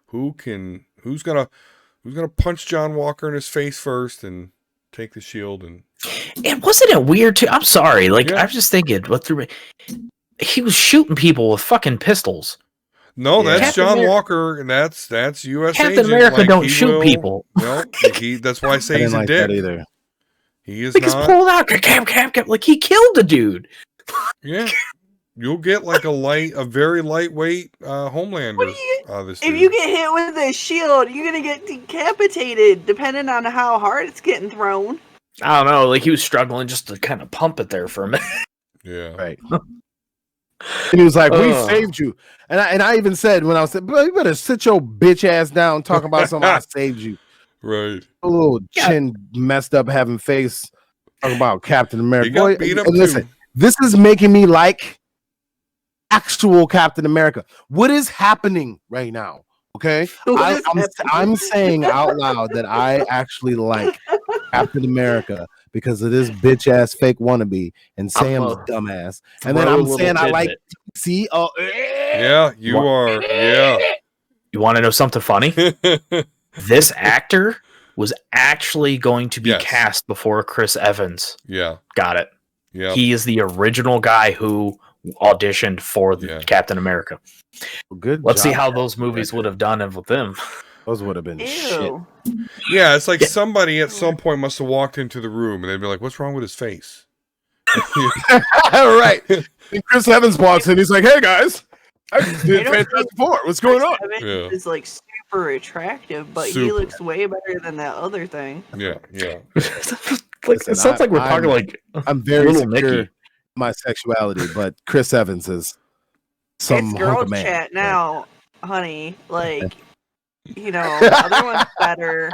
who's gonna punch John Walker in his face first and take the shield. And Wasn't it weird too? I'm sorry. Like Yeah. I was just thinking, he was shooting people with fucking pistols. no, Yeah. that's Captain John America- Walker, and that's U.S. Captain agent. America Like, don't he shoot will- people. No, that's why I I say he's didn't a like dick. that either. He is Like he's not. pulled out, cap, like he killed the dude. Yeah, you'll get like a very lightweight Homelander What do you- out of this. If dude. you get hit with a shield, you're gonna get decapitated, depending on how hard it's getting thrown. I don't know. Like he was struggling just to kind of pump it there for a minute. Yeah. Right. And he was like, "We Ugh. saved you." And I even said when I was, "Bro, you better sit your bitch ass down. Talk about something. I saved you." Right. A little chin messed up, having face. Talking about Captain America. He got Boy, beat up and listen, too. this is making me like actual Captain America. What is happening right now? Okay, What is happening? I'm saying out loud that I actually like Captain America because of this bitch ass fake wannabe and Sam's dumbass. And then Throw a I'm little saying I like tidbit. Yeah, you are. Yeah. You want to know something funny? This actor was actually going to be Yes. cast before Chris Evans Yeah. got it. Yeah. He is the original guy who auditioned for Yeah. Captain America. good. Let's see job, how Captain those movies America. would have done it with them. Those would have been shit. Ew. Yeah, it's like somebody at some point must have walked into the room and they'd be like, "What's wrong with his face?" Right. And Chris Evans walks in. He's like, "Hey guys, I just did I don't Fantastic think Four. What's going on?" Evans Yeah. is like super attractive, but he Super. looks way better than that other thing. Yeah. Yeah. Listen, it sounds like we're talking I'm- like I'm very Little secure Nicky. in my sexuality, but Chris Evans is some It's hunk girl of man. chat now, honey. Like, the other one's better.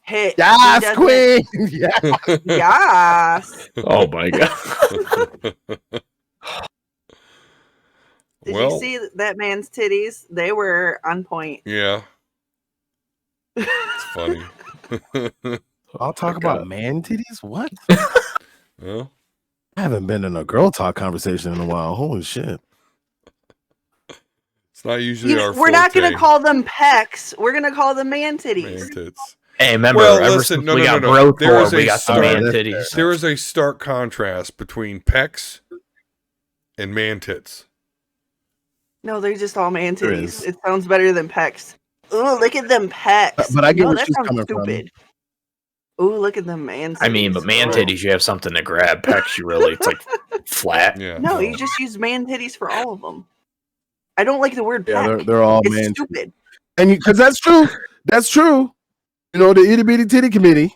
Hey, Yes, he queen. Yeah. doesn't- Yes. oh my god. Did Well, you see that man's titties? They were on point. yeah. It's funny. I'll talk about man titties. What? Well, I haven't been in a girl talk conversation in a while. Holy shit! it's not usually our We're not going forte. to call them pecs. We're going to call them man Man titties. tits. Hey, remember, Well, ever listen, since no, we no, got no, no. There Brothor, is we a got some stark- man titties. There is a stark contrast between pecs and man tits. No, they're just all man There titties. is. It sounds better than pecs. Ooh, look at them pecs. But I get no, where that she's sounds coming from. stupid. Ooh, look at them man titties. I mean, but man Oh. titties, you have something to grab. Pecs, you really, it's like flat. Yeah. No, you just use man titties for all of them. I don't like the word Yeah, peck. they're all It's man. stupid. And because that's true. That's true. You know, the itty bitty titty committee,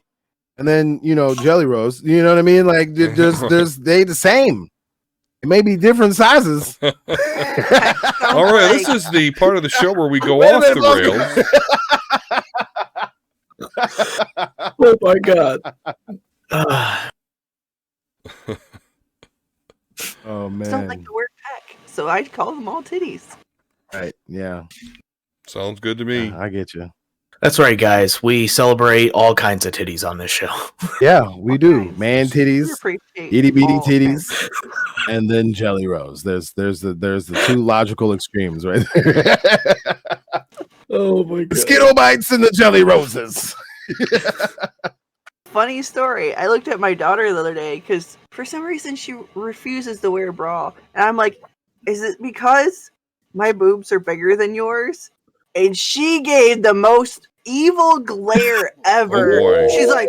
and then Jelly Rose. You know what I mean? Like there's they the same. It may be different sizes. All right, this is the part of the show where we go Wait a off minute, the rails. Oh my god. Oh I don't like man. the word peck, so I call them all titties. Right. Yeah. Sounds good to me. I get you. That's right, guys. We celebrate all kinds of titties on this show. Yeah, we do. Nice. Man We titties, appreciate itty bitty all titties, kinds. and then Jelly Rose. There's the two logical extremes right there. Oh my The Skittle bites and the Jelly Roses. Funny story. I looked at my daughter the other day because for some reason she refuses to wear a bra, and I'm like, "Is it because my boobs are bigger than yours?" And she gave the most evil glare ever. Oh, boy. She's like,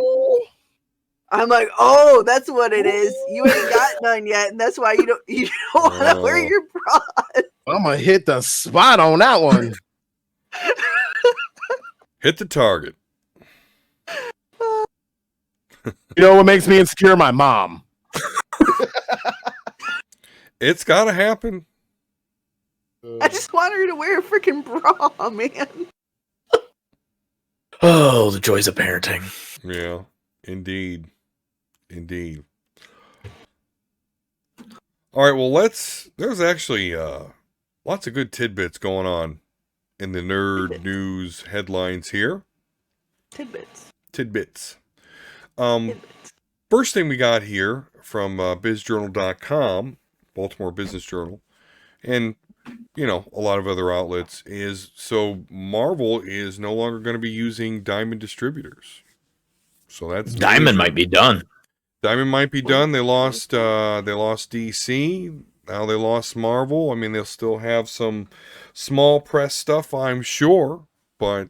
I'm like, "Oh, that's what it is. You ain't got none yet, and that's why you don't want to wear Oh. your bra." I'm gonna hit the spot on that one. Hit the target. You know what makes me insecure? My mom. It's got to happen. I just want her to wear a freaking bra, man. Oh, the joys of parenting. Yeah, indeed. Indeed. All right, well, there's actually lots of good tidbits going on in the nerd Tidbits. news headlines here. Tidbits. Tidbits. Tidbits. First thing we got here from bizjournal.com, Baltimore Business Journal, and a lot of other outlets is so Marvel is no longer going to be using Diamond distributors. So that's Diamond major. might be done. Diamond might be done. They lost DC. Now they lost Marvel. I mean, they'll still have some small press stuff, I'm sure, but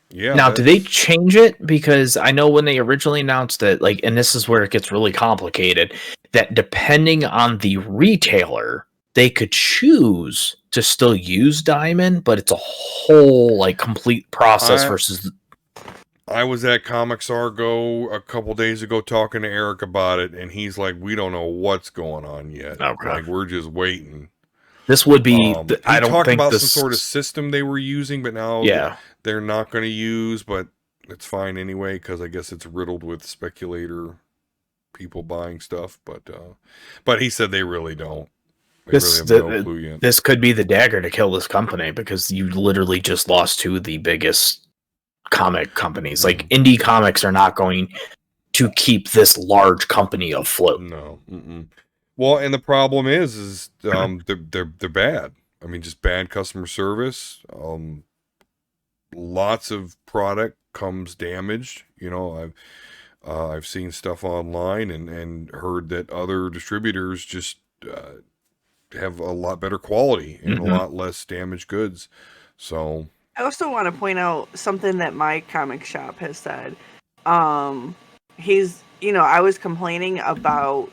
yeah. Now, do they change it? Because I know when they originally announced it, and this is where it gets really complicated, that depending on the retailer, they could choose to still use Diamond, but it's a whole complete process versus. I was at Comics Argo a couple days ago talking to Eric about it, and he's like, "We don't know what's going on yet. Okay. We're just waiting." This would be. He I don't talked think about this. some sort of system they were using, but now they're not going to use. But it's fine anyway because I guess it's riddled with speculator people buying stuff. But he said they really don't. They really have no clue yet. This could be the dagger to kill this company because you literally just lost two of the biggest comic companies. Indie comics are not going to keep this large company afloat. No. Mm-mm. Well, and the problem is they're bad. I mean, just bad customer service. Lots of product comes damaged. I've seen stuff online and heard that other distributors just have a lot better quality and a lot less damaged goods. So I also want to point out something that my comic shop has said. I was complaining about,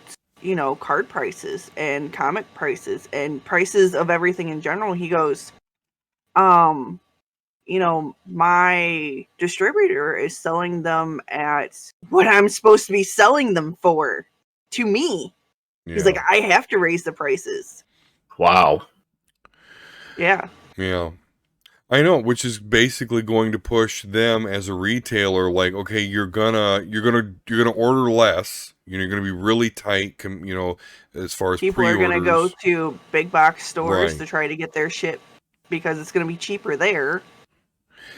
card prices and comic prices and prices of everything in general. He goes, my distributor is selling them at what I'm supposed to be selling them for to me. yeah. He's like, I have to raise the prices. Wow. Yeah. Yeah. I know, which is basically going to push them as a retailer. Like, okay, you're gonna order less. You're gonna be really tight. As far as People pre-orders. are gonna go to big box stores Right. to try to get their shit because it's gonna be cheaper there.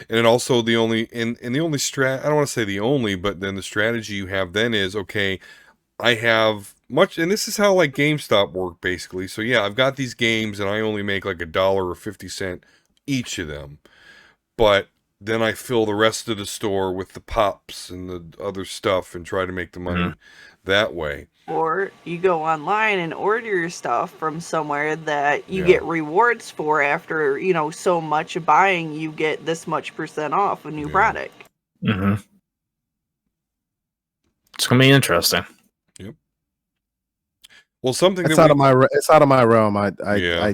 And then also the only and the only I don't want to say the only, but then the strategy you have then is, okay, I have much, and this is how like GameStop work basically. So yeah, I've got these games and I only make like $1.50 each of them. But then I fill the rest of the store with the pops and the other stuff and try to make the money that way. Or you go online and order your stuff from somewhere that you Yeah. get rewards for after, so much buying, you get this much % off a new Yeah. product. Mm-hmm. It's gonna be interesting. Yep. Well, something It's that out of my it's out of my realm. I Yeah.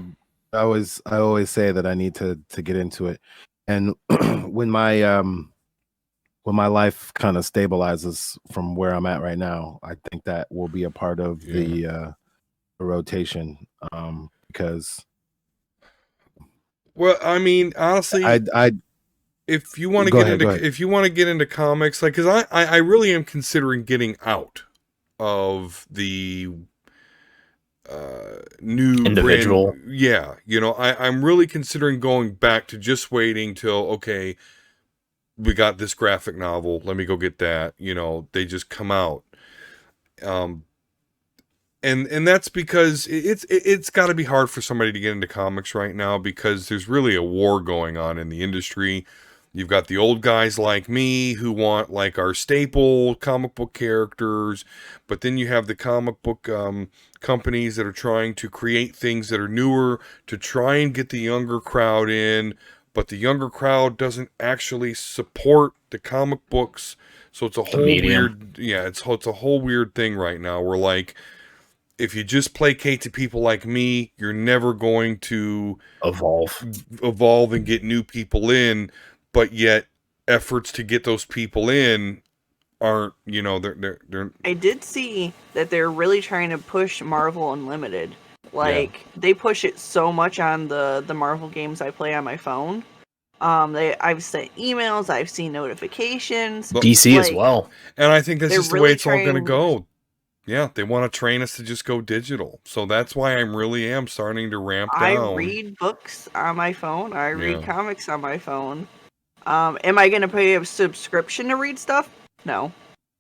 always say that I need to get into it, and when my life kind of stabilizes from where I'm at right now, I think that will be a part of the rotation. Because well, I mean, honestly, I if you want to Go get ahead, go into ahead. if you want to get into comics, like, because I really am considering getting out of the new Individual. brand. Yeah, I'm really considering going back to just waiting till, okay, we got this graphic novel, let me go get that. They just come out. And that's because it's got to be hard for somebody to get into comics right now, because there's really a war going on in the industry. You've got the old guys like me who want like our staple comic book characters, but then you have the comic book companies that are trying to create things that are newer to try and get the younger crowd in, but the younger crowd doesn't actually support the comic books. So it's a whole medium. weird, it's a whole weird thing right now. Where like, if you just placate to people like me, you're never going to evolve and get new people in. But yet, efforts to get those people in aren't, they're. I did see that they're really trying to push Marvel Unlimited. Like, they push it so much on the Marvel games I play on my phone. I've sent emails, I've seen notifications. DC as well. And I think that's They're just the way really it's all going to trying- go. Yeah, they want to train us to just go digital. So that's why I really am starting to ramp down. I read books on my phone. I read comics on my phone. Am I going to pay a subscription to read stuff? No.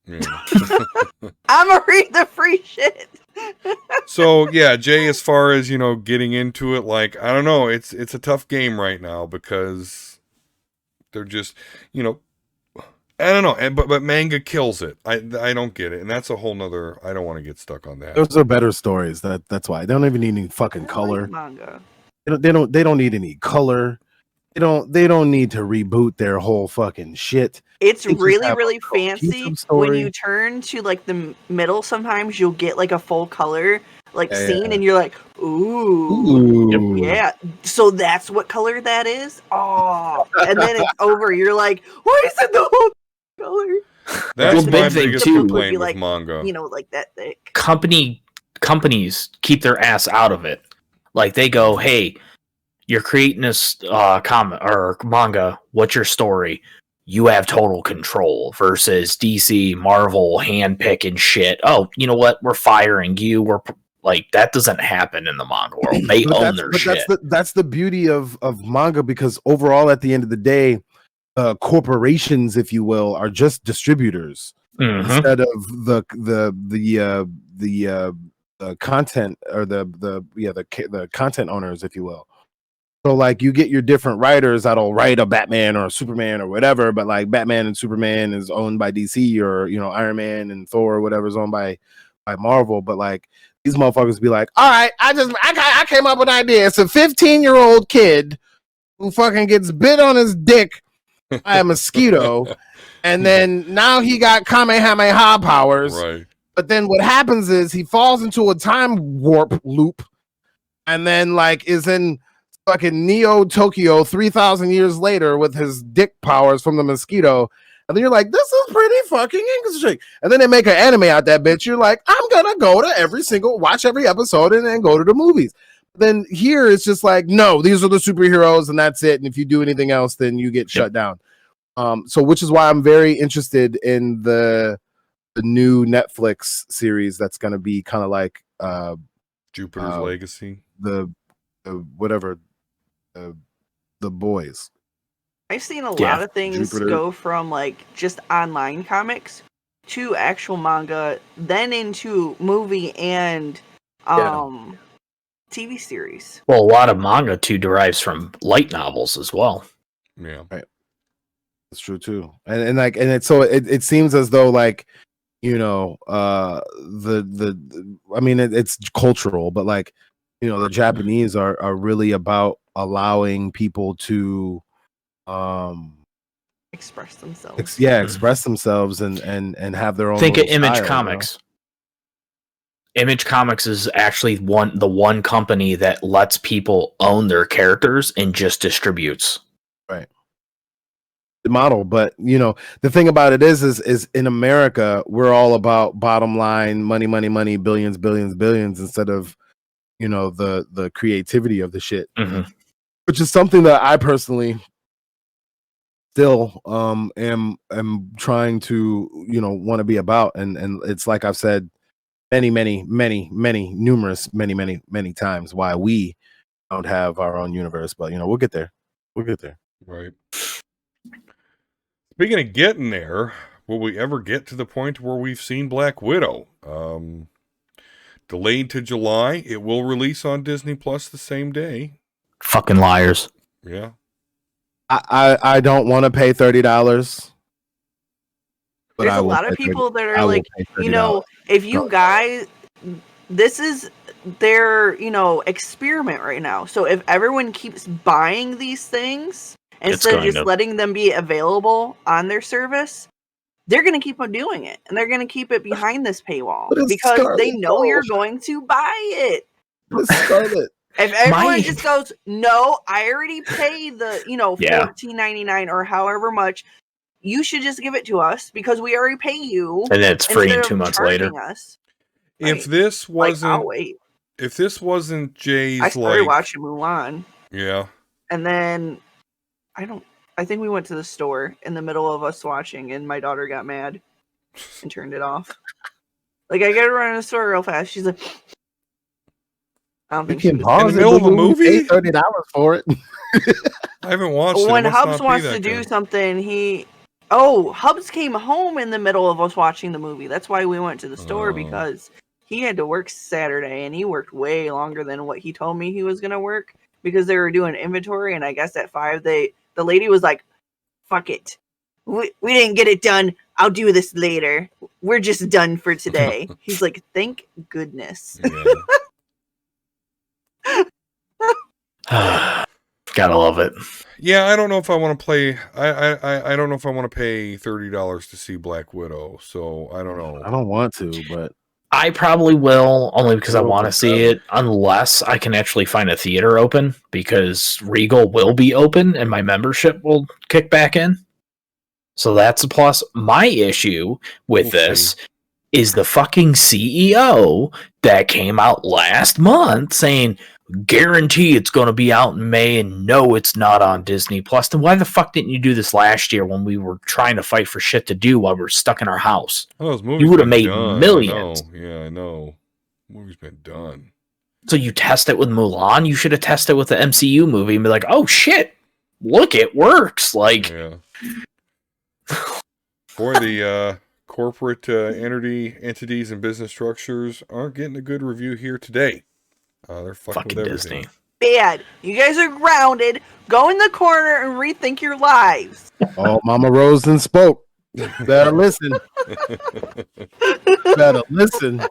Yeah. I'm going to read the free shit. So, yeah, Jay, as far as, getting into it, like, I don't know, it's a tough game right now, because they're just, I don't know, but manga kills it. I don't get it, and that's a whole nother. I don't want to get stuck on that. Those are better stories. That's why they don't even need any fucking color. Like manga. They don't need any color. They don't need to reboot their whole fucking shit. It's They just really, have really a cohesive fancy. story. When you turn to like the middle, sometimes you'll get like a full color scene, Yeah. and you're like, ooh. Ooh. Yeah, so that's what color that is? Oh, and then it's over. You're like, why is it the whole color? That's Well, my big thing biggest too- complaint with like, manga. Like that thick. Companies keep their ass out of it. Like, they go, hey, you're creating this comic or manga. What's your story? You have total control. Versus DC, Marvel, handpicking shit. Oh, you know what? We're firing you. We're like, that doesn't happen in the manga world. They own their shit. That's the beauty of manga, because overall, at the end of the day, corporations, if you will, are just distributors instead of the content, or the content owners, if you will. So like, you get your different writers that'll write a Batman or a Superman or whatever, but like Batman and Superman is owned by DC, or Iron Man and Thor or whatever is owned by Marvel. But like, these motherfuckers be like, all right, I came up with an idea. It's a 15-year-old kid who fucking gets bit on his dick by a mosquito, and then now he got Kamehameha powers. Right. But then what happens is he falls into a time warp loop, and then like is in fucking Neo Tokyo 3,000 years later with his dick powers from the mosquito. And then you're like, this is pretty fucking interesting. And then they make an anime out that bitch. You're like, I'm gonna go to watch every episode and then go to the movies. Then here it's just like, no, these are the superheroes and that's it. And if you do anything else, then you get shut down. So which is why I'm very interested in the new Netflix series that's gonna be kind of like Jupiter's Legacy. The whatever, the boys. I've seen a Yeah. lot of things Jupiter. go from like just online comics to actual manga, then into movie and TV series. Well, a lot of manga too derives from light novels as well. Yeah. That's true too. And like and it seems as though like I mean it's cultural, but like the Japanese are really about allowing people to Express themselves. express themselves and have their own Think of little Image style, Comics. Image Comics is actually the one company that lets people own their characters and just distributes. Right. The model, but the thing about it is in America we're all about bottom line, money, billions, billions, instead of the creativity of the shit, which is something that I personally still am trying to want to be about, and it's like I've said many times why we don't have our own universe, but we'll get there. Right. Speaking of getting there, will we ever get to the point where we've seen Black Widow? Delayed to July. It will release on Disney Plus the same day. Fucking liars. Yeah. I don't want to pay $30. There's a lot of people that are like, if you guys, this is their, experiment right now. So if everyone keeps buying these things instead of just letting them be available on their service, they're going to keep on doing it. And they're going to keep it behind this paywall because they know you're going to buy it. Scarlet. If everyone just goes, no, I already paid the, $14.99 or however much, you should just give it to us because we already pay you. And then it's free 2 months later. Us. If this wasn't, I'll wait. If this wasn't Jay's, I started watching Mulan. Yeah. And then I think we went to the store in the middle of us watching, and my daughter got mad and turned it off. Like, I gotta run in the store real fast. She's like, I don't think she was in the middle of a movie. $30 for it. I haven't watched it. When Hubs wants to do something, Hubs came home in the middle of us watching the movie. That's why we went to the store because he had to work Saturday, and he worked way longer than what he told me he was gonna work because they were doing inventory. And I guess at 5, the lady was like, "Fuck it, we didn't get it done. I'll do this later. We're just done for today." He's like, "Thank goodness." Gotta love it. Yeah, I don't know if I want to play. I don't know if I want to pay $30 to see Black Widow. So I don't know. I don't want to, but I probably will, only because I want to see it, unless I can actually find a theater open, because Regal will be open and my membership will kick back in. So that's a plus. My issue with this is the fucking CEO that came out last month saying, guarantee it's going to be out in May, and no, it's not on Disney Plus. Then why the fuck didn't you do this last year when we were trying to fight for shit to do while we were stuck in our house? You would have made millions. I know. Movie's been done. So you test it with Mulan. You should have tested it with the MCU movie and be like, oh shit, look, it works. Like, boy, the corporate entities and business structures aren't getting a good review here today. They're fucking with everything. Disney. Bad. You guys are grounded. Go in the corner and rethink your lives. Oh, Mama rose and spoke. Better listen. Better listen.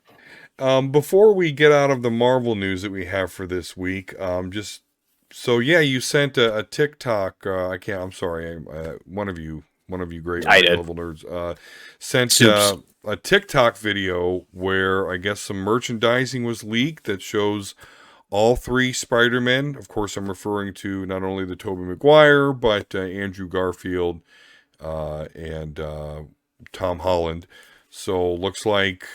Before we get out of the Marvel news that we have for this week, you sent a TikTok. I'm sorry. One of you great level nerds sent a TikTok video where I guess some merchandising was leaked that shows all 3 Spider-Men. Of course, I'm referring to not only the Tobey Maguire, but Andrew Garfield and Tom Holland. So looks like,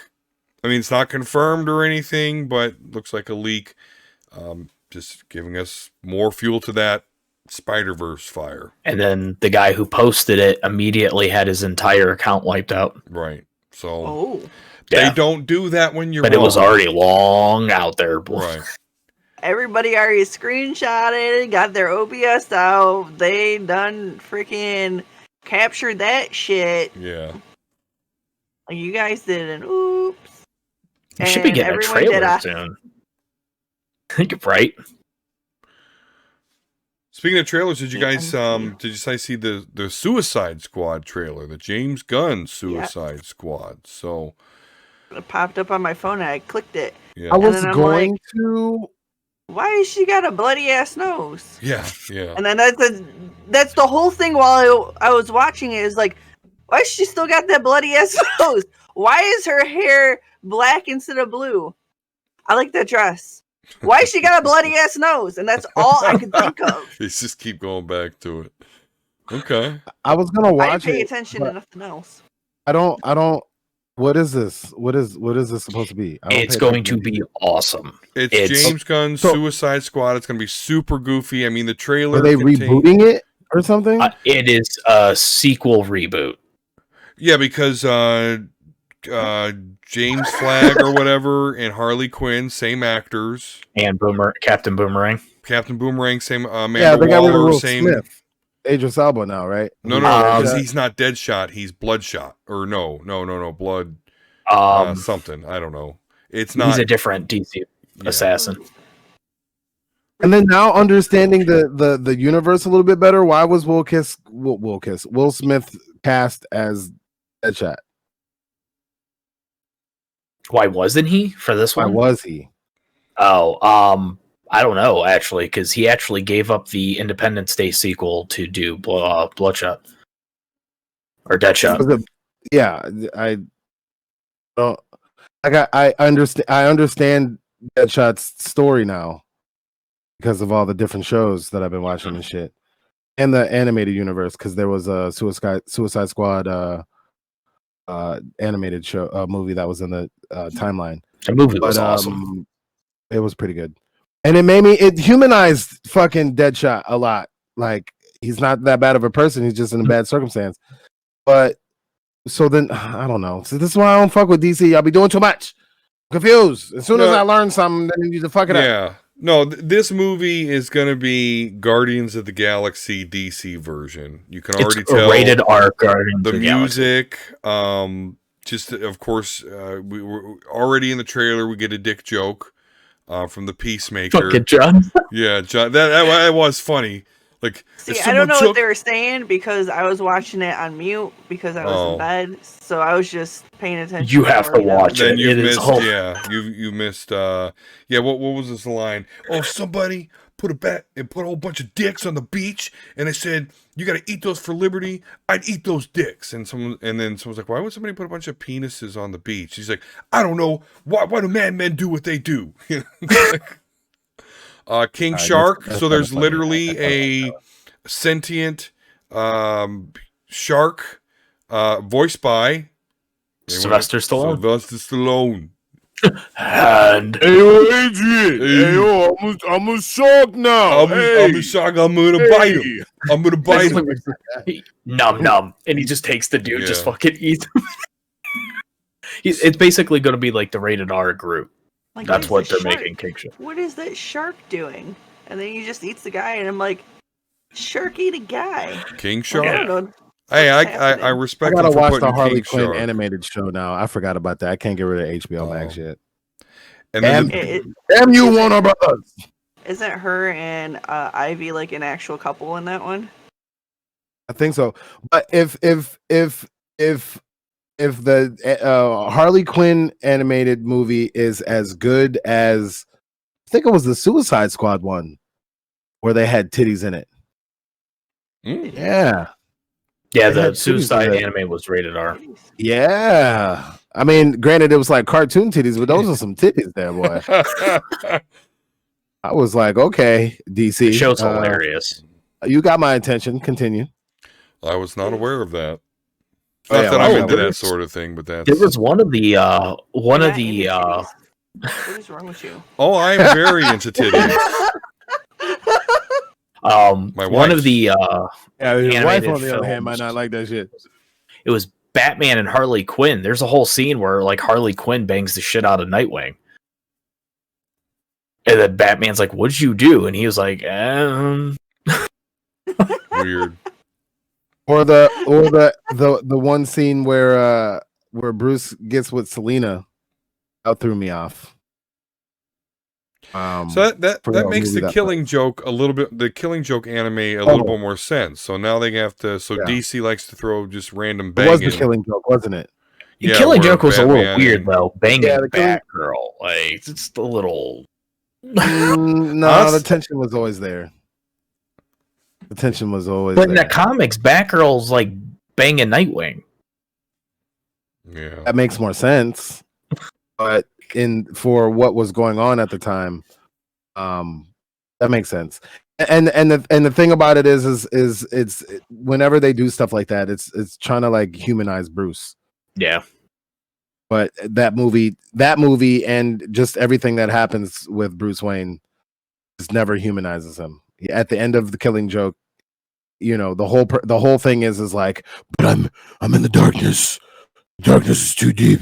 I mean, it's not confirmed or anything, but looks like a leak. Just giving us more fuel to that Spider-Verse fire. And then the guy who posted it immediately had his entire account wiped out. Right. So they don't do that when you're wrong. But it was already long out there. Right. Everybody already screenshotted, got their OBS out. They done freaking captured that shit. Yeah. You guys did an oops. You should be And getting a everyone did trailer soon. You're right. Speaking of trailers, did you Yeah, guys I'm did you guys see the Suicide Squad trailer, the James Gunn Suicide Squad? So It popped up on my phone and I clicked it. yeah, I was then I'm going like- to. Why has she got a bloody ass nose? yeah. And then that's the whole thing while I was watching it is like, why has she still got that bloody ass nose? Why is her hair black instead of blue? I like that dress. Why she got a bloody ass nose? And that's all I could think of. Let's just keep going back to it. Okay. I was gonna I didn't watch pay it. attention but to nothing else. I don't. What is this? What is this supposed to be? I don't It's pay going to attention. be awesome. It's James Gunn's So- Suicide Squad. It's going to be super goofy. I mean, the trailer. Are they contains- rebooting it or something? It is a sequel reboot. Yeah, because James Flagg or whatever and Harley Quinn, same actors. And Captain Boomerang. Captain Boomerang, same. Amanda Yeah, they got rid of Waller, Will same. Smith. Idris Elba now, right? No, because he's not Deadshot. He's Bloodshot. Or no, Blood. Something. I don't know. It's not. He's a different DC assassin. And then now understanding the universe a little bit better, why was Will Smith cast as Deadshot? Why wasn't he for this Why one? was he? Oh, I don't know actually, because he actually gave up the Independence Day sequel to do Bloodshot or Deadshot. Was it- yeah, I don't. I understand Deadshot's story now because of all the different shows that I've been watching and shit, and the animated universe because there was a Suicide Squad animated show movie that was in the timeline. The movie was But awesome. it was pretty good, and it humanized fucking Deadshot a lot. Like he's not that bad of a person; he's just in a bad circumstance. But so then I don't know. So this is why I don't fuck with DC. Y'all be doing too much. Confused. As soon as No. I learn something, then you need to fuck it up. Yeah. No, this movie is going to be Guardians of the Galaxy DC version. You can already It's tell a rated R Guardians the of the Galaxy. music. Just of course, we were already in the trailer. We get a dick joke from the Peacemaker. Fucking John. Yeah, John. That was funny. Like, See, if I don't someone know took- what they were saying because I was watching it on mute because I was Oh. in bed. So I was just paying attention. You have to watch Then it. you It is missed, whole- you missed. Yeah, what was this line? Oh, somebody put a whole bunch of dicks on the beach, and they said you got to eat those for liberty. I'd eat those dicks, and then someone's like, why would somebody put a bunch of penises on the beach? He's like, I don't know. Why do men do what they do? King Shark. that's So kinda there's funny. literally a sentient shark voiced by Sylvester Stallone. Sylvester Stallone. And Hey, yo, Adrian. Hey, yo, I'm a shark now. I'm a shark. I'm gonna bite him. I'm gonna bite him. num, and he just takes the dude, just Yeah. fucking eats him. It's basically going to be like the rated R group. Like, That's what what is they're the making King Shark. What is that shark doing? And then he just eats the guy, and I'm like, shark eat a guy. King Like, Shark. I don't know. Hey, what's I happening. respect I gotta him for watch putting the Harley King Quinn Shark. animated show now. I forgot about that. I can't get rid of HBO Max Oh. yet. And then Damn. It- Damn you, Warner Brothers. Isn't her and Ivy like an actual couple in that one? I think so. But if the Harley Quinn animated movie is as good as I think it was the Suicide Squad one where they had titties in it. Mm. Yeah. Yeah, They the had titties in Suicide it. anime was rated R. Yeah. I mean, granted it was like cartoon titties, but those are some titties there, boy. I was like, okay, DC. The show's hilarious. You got my attention. Continue. I was not aware of that. Oh, Not yeah, that well, I'm yeah, into there that was- sort of thing, but that's. There was one of the You're not into titties. uh, What is wrong with you? Oh, I'm very into titties. My one wife. of the Yeah, his wife Animated on the other hand might films. not like that shit. it was Batman and Harley Quinn. There's a whole scene where like Harley Quinn bangs the shit out of Nightwing. And then Batman's like, "What'd you do?" And he was like, Weird. Or the one scene where Bruce gets with Selena, that threw me off. So that makes the Killing Joke a little bit, the Killing Joke anime a little bit more sense. So now they have to. So DC likes to throw just random banging. It was the Killing Joke, wasn't it? The Killing Joke was Batman a little weird though. Banging Batgirl, like it's just a little. No, the tension was always there. The tension was always. But in there. the comics, Batgirl's like banging Nightwing. Yeah, that makes more sense. But for what was going on at the time, that makes sense. And the thing about it is it's whenever they do stuff like that, it's trying to like humanize Bruce. Yeah. But that movie, and just everything that happens with Bruce Wayne, just never humanizes him. At the end of the Killing Joke, you know, the whole thing is like, but I'm in the darkness. The darkness is too deep.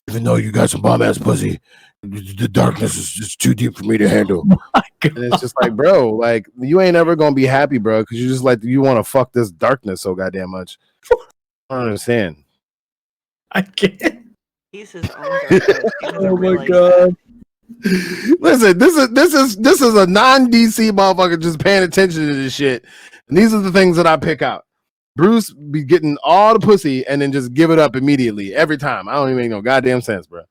Even though you got some bomb ass pussy, the darkness is just too deep for me to handle. Oh, and it's just like, bro, like you ain't ever gonna be happy, bro, because you just like you want to fuck this darkness so goddamn much. I don't understand. I can't. He's his own darkness. Oh my god! Listen, this is a non-DC motherfucker just paying attention to this shit, and these are the things that I pick out. Bruce be getting all the pussy and then just give it up immediately every time. I don't even make no goddamn sense, bro.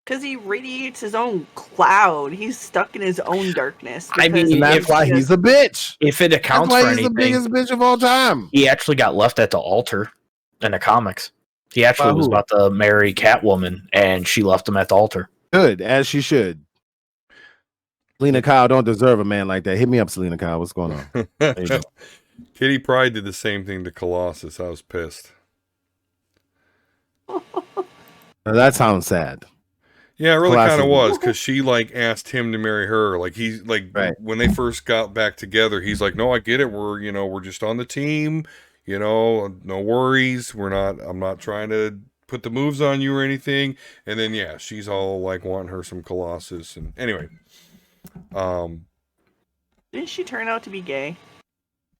Because he radiates his own cloud. He's stuck in his own darkness. I mean, And that's why he's a bitch. If it accounts That's for why he's anything, the biggest bitch of all time. he actually got left at the altar in the comics. He actually was about to marry Catwoman, and she left him at the altar. Good, as she should. Selena Kyle don't deserve a man like that. Hit me up, Selena Kyle. What's going on? There you go. Kitty Pryde did the same thing to Colossus. I was pissed. Now, that sounds sad. Yeah, it really Colossus. kind of was, because she like asked him to marry her. Like he's like when they first got back together, he's like, "No, I get it. We're just on the team. No worries. I'm not trying to put the moves on you or anything." And then yeah, she's all like wanting her some Colossus. And anyway, Didn't she turn out to be gay?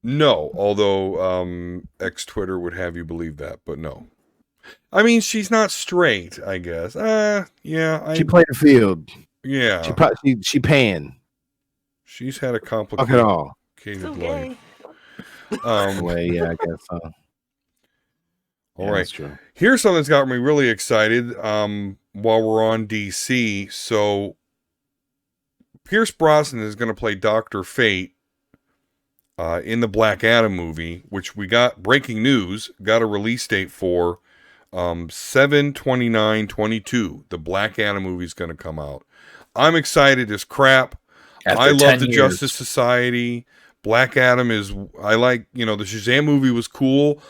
no, although ex Twitter would have you believe that, but no. I mean, she's not straight, I guess. Yeah. She played the field. Yeah. She paying. She's had a Fuck complicated it all. So life. gay. Yeah, I guess so. All right. True. Here's something that's got me really excited while we're on DC. So Pierce Brosnan is going to play Dr. Fate in the Black Adam movie, which we got breaking news, got a release date for 7/29/22. The Black Adam movie is going to come out. I'm excited as crap. I love the Justice Society. Black Adam I like, the Shazam movie was cool.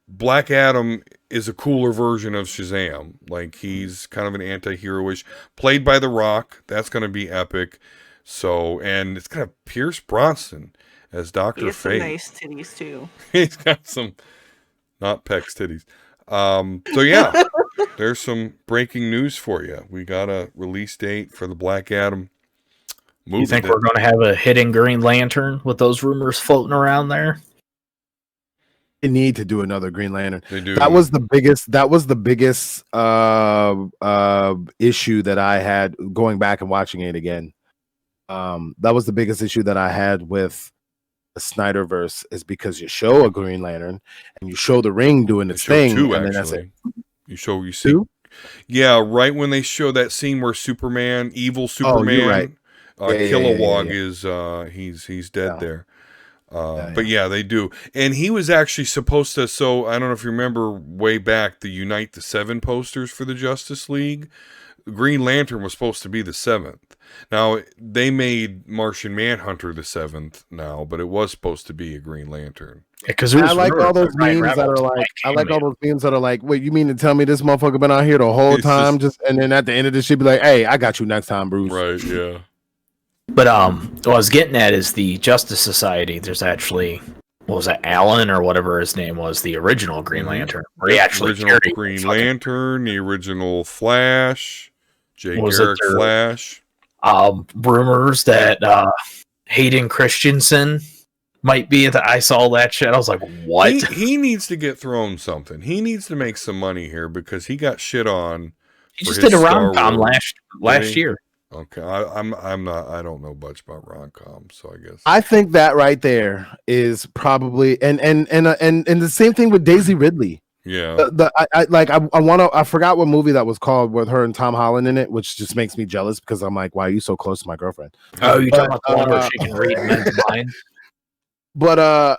Black Adam is a cooler version of Shazam. Like, he's kind of an anti-hero-ish. Played by The Rock. That's going to be epic. So, and it's got Pierce Brosnan as Dr. Fate. He has some nice titties, too. He's got some, not pecs, titties. So, yeah, there's some breaking news for you. We got a release date for the Black Adam movie. You think we're going to have a hidden Green Lantern with those rumors floating around there? They need to do another Green Lantern. They do. That was the biggest issue that I had going back and watching it again. That was the biggest issue that I had with the Snyderverse, is because you show a Green Lantern and you show the Ring doing its thing. Two, and actually. then that's it. You see. Two? Yeah, right when they show that scene where evil Superman, you're right. Kilowog is he's dead there. But yeah, they do. And he was actually supposed to, so I don't know if you remember way back, the Unite the Seven posters for the Justice League. Green Lantern was supposed to be the 7th. Now, they made Martian Manhunter the 7th now, but it was supposed to be a Green Lantern. Because I like all those memes that are like, wait, you mean to tell me this motherfucker been out here the whole time? And then at the end of this shit, be like, hey, I got you next time, Bruce. Right, yeah. But what I was getting at is the Justice Society. There's actually, what was it, Alan or whatever his name was, the original Green Lantern. Where he actually original Green Lantern, the original Flash, Jay Garrick Flash. Rumors that Hayden Christensen might be. I saw that shit. I was like, what? He needs to get thrown something. He needs to make some money here because he got shit on. He just did a rom-com last year. Okay, I'm not. I don't know much about rom-com, so I guess I think that right there is probably and the same thing with Daisy Ridley. Yeah. I forgot what movie that was called with her and Tom Holland in it, which just makes me jealous because I'm like, why are you so close to my girlfriend? Oh, you talking about the one where she can read men's minds? But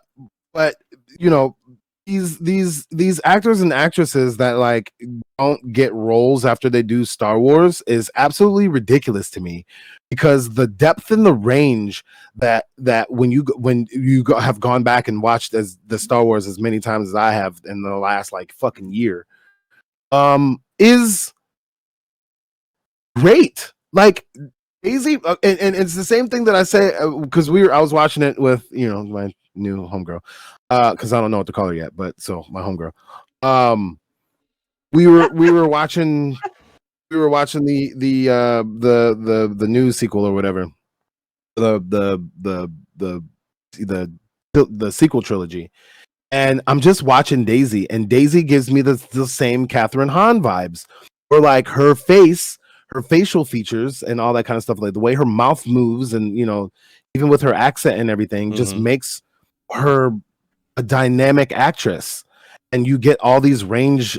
you know, these actors and actresses that like don't get roles after they do Star Wars is absolutely ridiculous to me, because the depth and the range that when you have gone back and watched as the Star Wars as many times as I have in the last like fucking year, is great. Like Daisy, and it's the same thing that I say because I was watching it with my new homegirl, because I don't know what to call her yet, but so my homegirl. We were watching the new sequel or whatever, the sequel trilogy, and I'm just watching Daisy, and Daisy gives me the same Catherine Hahn vibes, or like her face, her facial features and all that kind of stuff, like the way her mouth moves, and even with her accent and everything, just makes her a dynamic actress. And you get all these ranges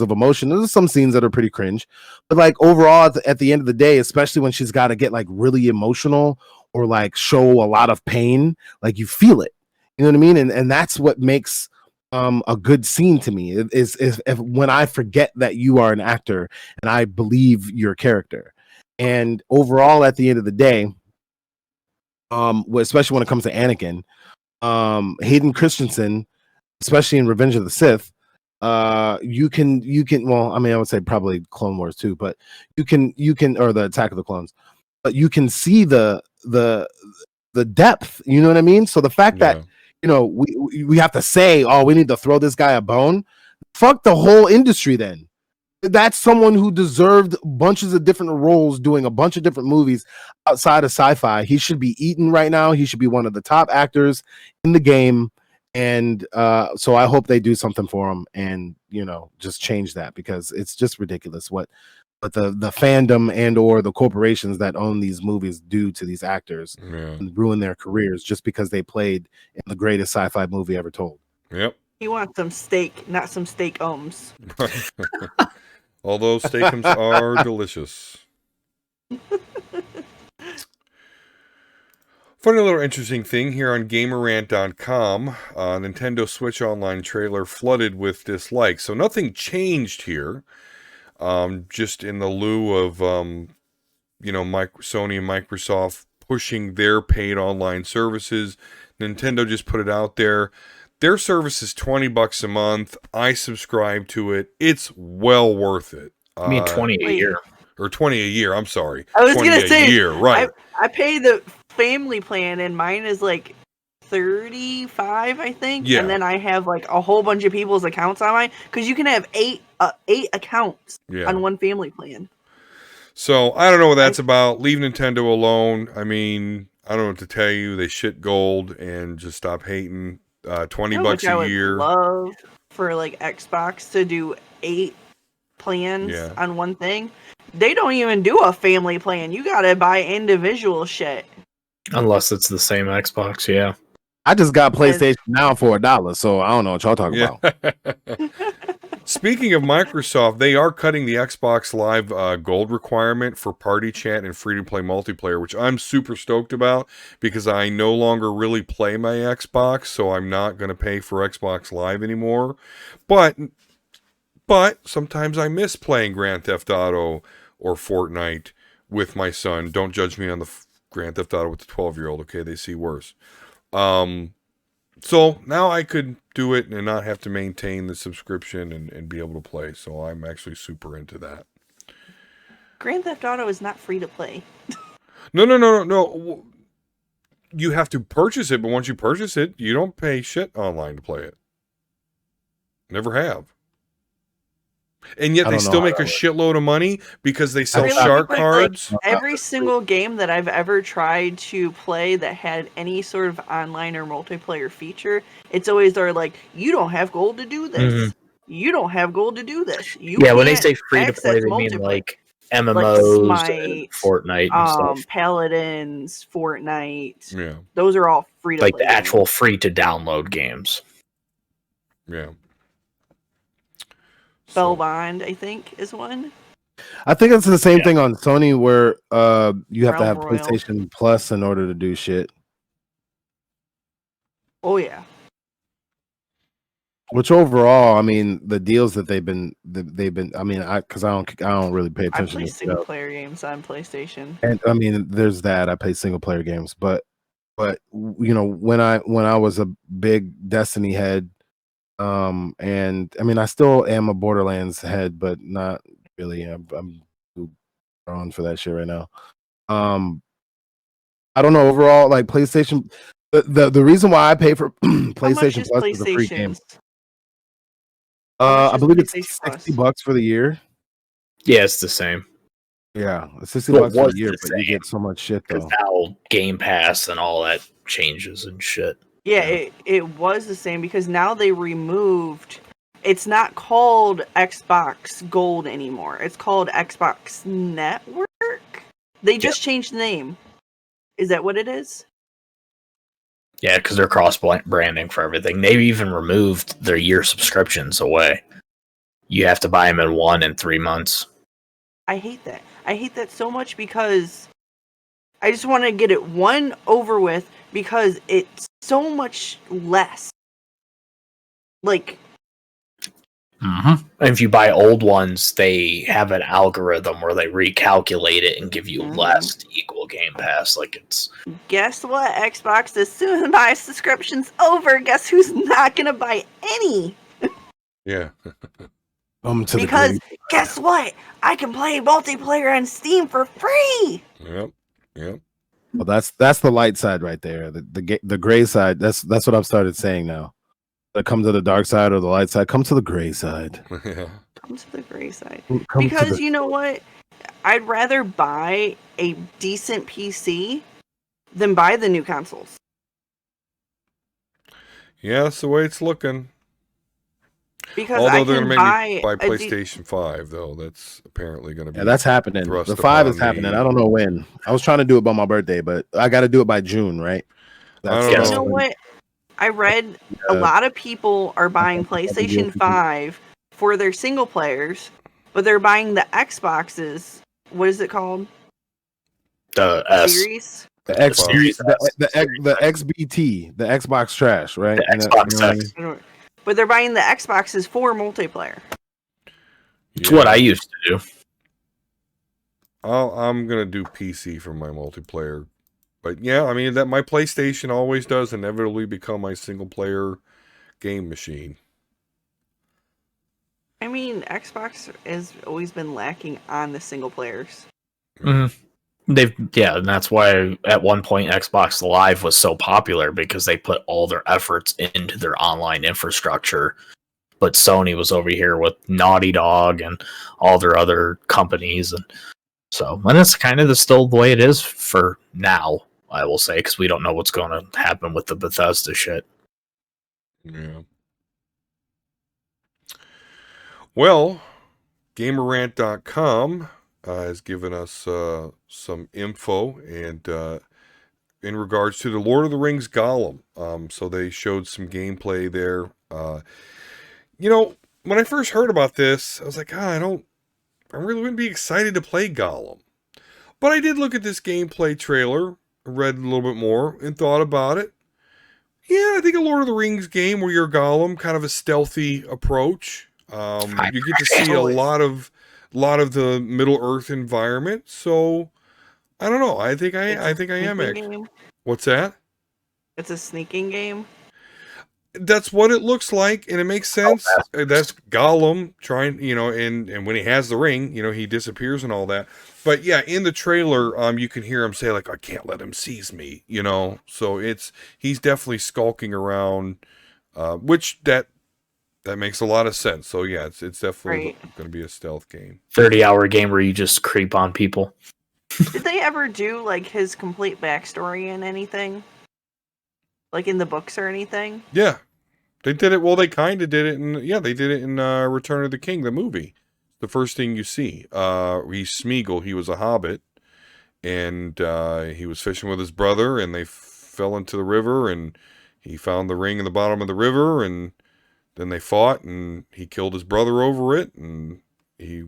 of emotion. There's some scenes that are pretty cringe, but like overall at the end of the day, especially when she's got to get like really emotional or like show a lot of pain, like you feel it, you know what I mean? And that's what makes a good scene to me is if when I forget that you are an actor and I believe your character. And overall at the end of the day, especially when it comes to Anakin, Hayden Christensen, especially in Revenge of the Sith, you can well, I mean, I would say probably Clone Wars too, but you can or the Attack of the Clones, but you can see the depth, you know what I mean? So the fact that we have to say, oh, we need to throw this guy a bone, fuck the whole industry then. That's someone who deserved bunches of different roles doing a bunch of different movies outside of sci-fi. He should be eaten right now. He should be one of the top actors in the game. And so I hope they do something for him and, just change that, because it's just ridiculous what the fandom and or the corporations that own these movies do to these actors and ruin their careers just because they played in the greatest sci-fi movie ever told. Yep. You want some steak, not some steak-ums. Although steakums are delicious. Funny little interesting thing here on GamerRant.com, Nintendo Switch Online trailer flooded with dislikes. So nothing changed here. Just in the lieu of, Sony and Microsoft pushing their paid online services, Nintendo just put it out there. Their service is $20 a month. I subscribe to it. It's well worth it. I mean, 20 a year. Or 20 a year, I'm sorry. I was going to say, year, right. I pay the family plan, and mine is like 35, I think. Yeah. And then I have like a whole bunch of people's accounts on mine, because you can have eight accounts on one family plan. So I don't know what that's about. Leave Nintendo alone. I mean, I don't know what to tell you. They shit gold and just stop hating. $20 a year. I would love for like Xbox to do 8 plans on one thing. They don't even do a family plan. You gotta buy individual shit. Unless it's the same Xbox, yeah. I just got PlayStation Now for $1, so I don't know what y'all talking about. Speaking of Microsoft, they are cutting the Xbox Live Gold requirement for party chat and free-to-play multiplayer, which I'm super stoked about because I no longer really play my Xbox, so I'm not going to pay for Xbox Live anymore. But sometimes I miss playing Grand Theft Auto or Fortnite with my son. Don't judge me on the Grand Theft Auto with the 12-year-old, okay? They see worse. So now I could do it and not have to maintain the subscription and be able to play. So I'm actually super into that. Grand Theft Auto is not free to play. No. You have to purchase it, but once you purchase it, you don't pay shit online to play it. Never have. And yet I they don't know still how make a that works. shitload of money because they sell Really? shark Like, cards. every single game that I've ever tried to play that had any sort of online or multiplayer feature, it's always they're like, you don't have gold to do this. Mhm. You don't have gold to do this. You Yeah, when they can't say free to play, access they mean multiplayer. like Like MMOs and Smite, Fortnite and stuff. Paladins, Fortnite. Yeah, Those are all free to Like play. the actual free to download games. yeah. So, Spellbind, I think, is one. I think it's the same thing on Sony where you have to Realm have Royal. PlayStation Plus in order to do shit. Oh yeah. Which overall, I mean, the deals that they've been, I mean, I don't really pay I attention play to single stuff. player games on PlayStation. And I mean, there's that. I play single player games, but you know, when I was a big Destiny head, and I mean, I still am a Borderlands head, but not really. I'm on for that shit right now. I don't know. Overall, like PlayStation, the reason why I pay for How much PlayStation is Plus is a free game. PlayStation's? How much I is believe it's PlayStation $60 Plus? for the year. Yeah, it's the same. Yeah, it's $60 Well, it for the was year, the but you same. get so much shit Because though. now Game Pass and all that changes and shit. Yeah, Yeah. it was the same because now they removed. It's not called Xbox Gold anymore. It's called Xbox Network. They just changed the name. Is that what it is? Yeah, because they're cross branding for everything. They've even removed their year subscriptions away. You have to buy them in 1 and 3 months. I hate that. I hate that so much because I just want to get it over with because it's so much less. Like, Mm-hmm. And if you buy old ones, they have an algorithm where they recalculate it and give you less to equal Game Pass. Like it's guess what, Xbox? As soon as my subscription's over, guess who's not gonna buy any? yeah. To Because the guess what? I can play multiplayer on Steam for free. Yep. Yep. well, that's the light side right there. The gray side. That's what I've started saying now. Come to the dark side or the light side. Come to the gray side. Yeah. Come to the gray side. Come Because to the, you know what? I'd rather buy a decent PC than buy the new consoles. Yeah, that's the way it's looking. Because Although I they're can going to buy make me buy a PlayStation 5, though. That's apparently going to be. yeah, that's happening. thrust The 5 is upon happening. me. I don't know when. I was trying to do it by my birthday, but I got to do it by June, right? I don't You know. know what? I read a lot of people are buying PlayStation 5 for their single players, but they're buying the Xboxes. What is it called? the S. Series? The X Xbox. series, the XBT, the Xbox trash, right? The And Xbox you know what I X. mean? But they're buying the Xboxes for multiplayer. It's what I used to do. I'm going to do PC for my multiplayer. But yeah, I mean, that my PlayStation always does inevitably become my single player game machine. I mean, Xbox has always been lacking on the single players. Mm-hmm. And that's why at one point Xbox Live was so popular because they put all their efforts into their online infrastructure. But Sony was over here with Naughty Dog and all their other companies, and it's kind of still the way it is for now. I will say because we don't know what's going to happen with the Bethesda shit. Yeah. Well, GamerRant.com has given us some info and in regards to the Lord of the Rings Gollum. So they showed some gameplay there. You know, when I first heard about this, I was like, I really wouldn't be excited to play Gollum. But I did look at this gameplay trailer, read a little bit more, and thought about it. Yeah, I think a Lord of the Rings game where you're Gollum, kind of a stealthy approach. You get to see a lot of the Middle Earth environment. So I don't know. I think I am. Game. What's that? It's a sneaking game. That's what it looks like, and it makes sense. That's Gollum trying, and when he has the ring, he disappears and all that. But yeah, in the trailer, you can hear him say like, "I can't let him seize me," So he's definitely skulking around, which that That makes a lot of sense. So yeah, it's definitely Right. going to be a stealth game. 30-hour game where you just creep on people. Did they ever do like his complete backstory in anything? Like in the books or anything? Yeah, they did it. Well, they kind of did it, they did it in Return of the King, the movie. The first thing you see, he's Smeagol. He was a hobbit, and he was fishing with his brother, and they fell into the river, and he found the ring in the bottom of the river, and then they fought, and he killed his brother over it, and he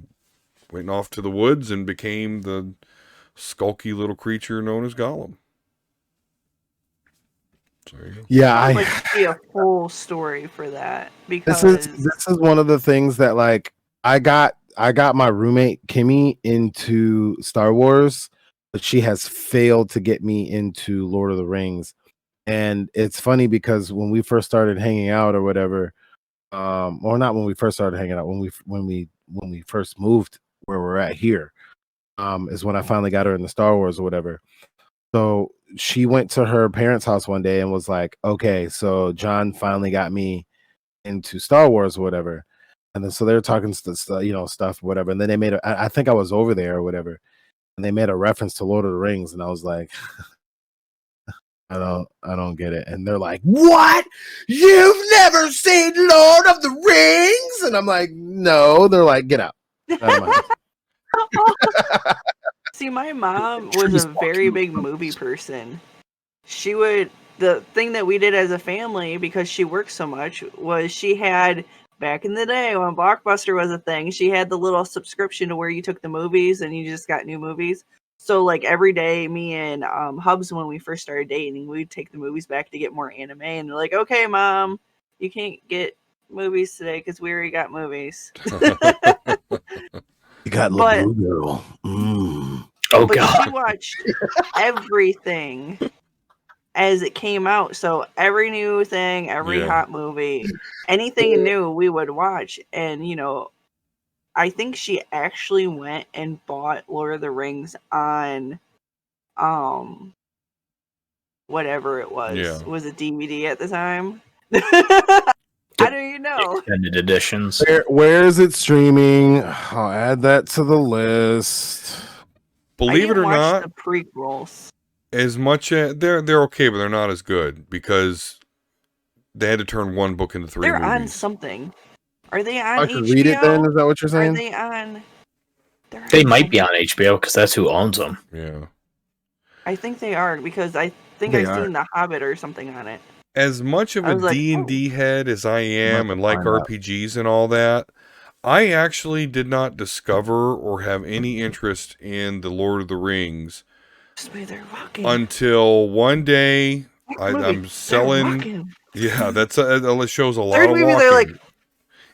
went off to the woods and became the skulky little creature known as Gollum. So there you go. Yeah, I would like to see a full story for that because this is one of the things that like I got my roommate Kimmy into Star Wars, but she has failed to get me into Lord of the Rings. And it's funny because when we first started hanging out or whatever, or not when we first started hanging out, when we first moved where we're at here, is when I finally got her into Star Wars or whatever. So she went to her parents' house one day and was like, okay, so John finally got me into Star Wars or whatever. And then so they were talking stuff, or whatever. And then they made I think I was over there or whatever. And they made a reference to Lord of the Rings. And I was like, I don't get it. And they're like, what? You've never seen Lord of the Rings? And I'm like, no. They're like, get out. Out of my house. see, my mom was a very big movie person. The thing that we did as a family, because she worked so much, was she had, back in the day when Blockbuster was a thing, she had the little subscription to where you took the movies and you just got new movies. So like every day, me and Hubs, when we first started dating, we'd take the movies back to get more anime. And they're like, okay, Mom, you can't get movies today because we already got movies. You got But- Blue Girl. Mm. Oh But god. she watched everything as it came out. So every new thing, every Yeah. hot movie, anything new we would watch. And, I think she actually went and bought Lord of the Rings on whatever it was. Yeah. Was it DVD at the time? I don't even know. Extended editions. Where is it streaming? I'll add that to the list. Believe it or not, the prequels. as much as they're okay, but they're not as good because they had to turn one book into 3 They're movies. on something. Are they on I HBO? can read it then? Is that what you're Are saying? they on? They're They on might be something. on HBO because that's who owns them. Yeah. I think they are because I think They I've are. seen The Hobbit or something on it. As much of I a was like, D&D head as I am Might and like find out. RPGs and all that, I actually did not discover or have any interest in the Lord of the Rings Just the way they're walking. until one day Movie, I'm they're selling. walking. Yeah, that shows a lot Third of movie, walking. they're like-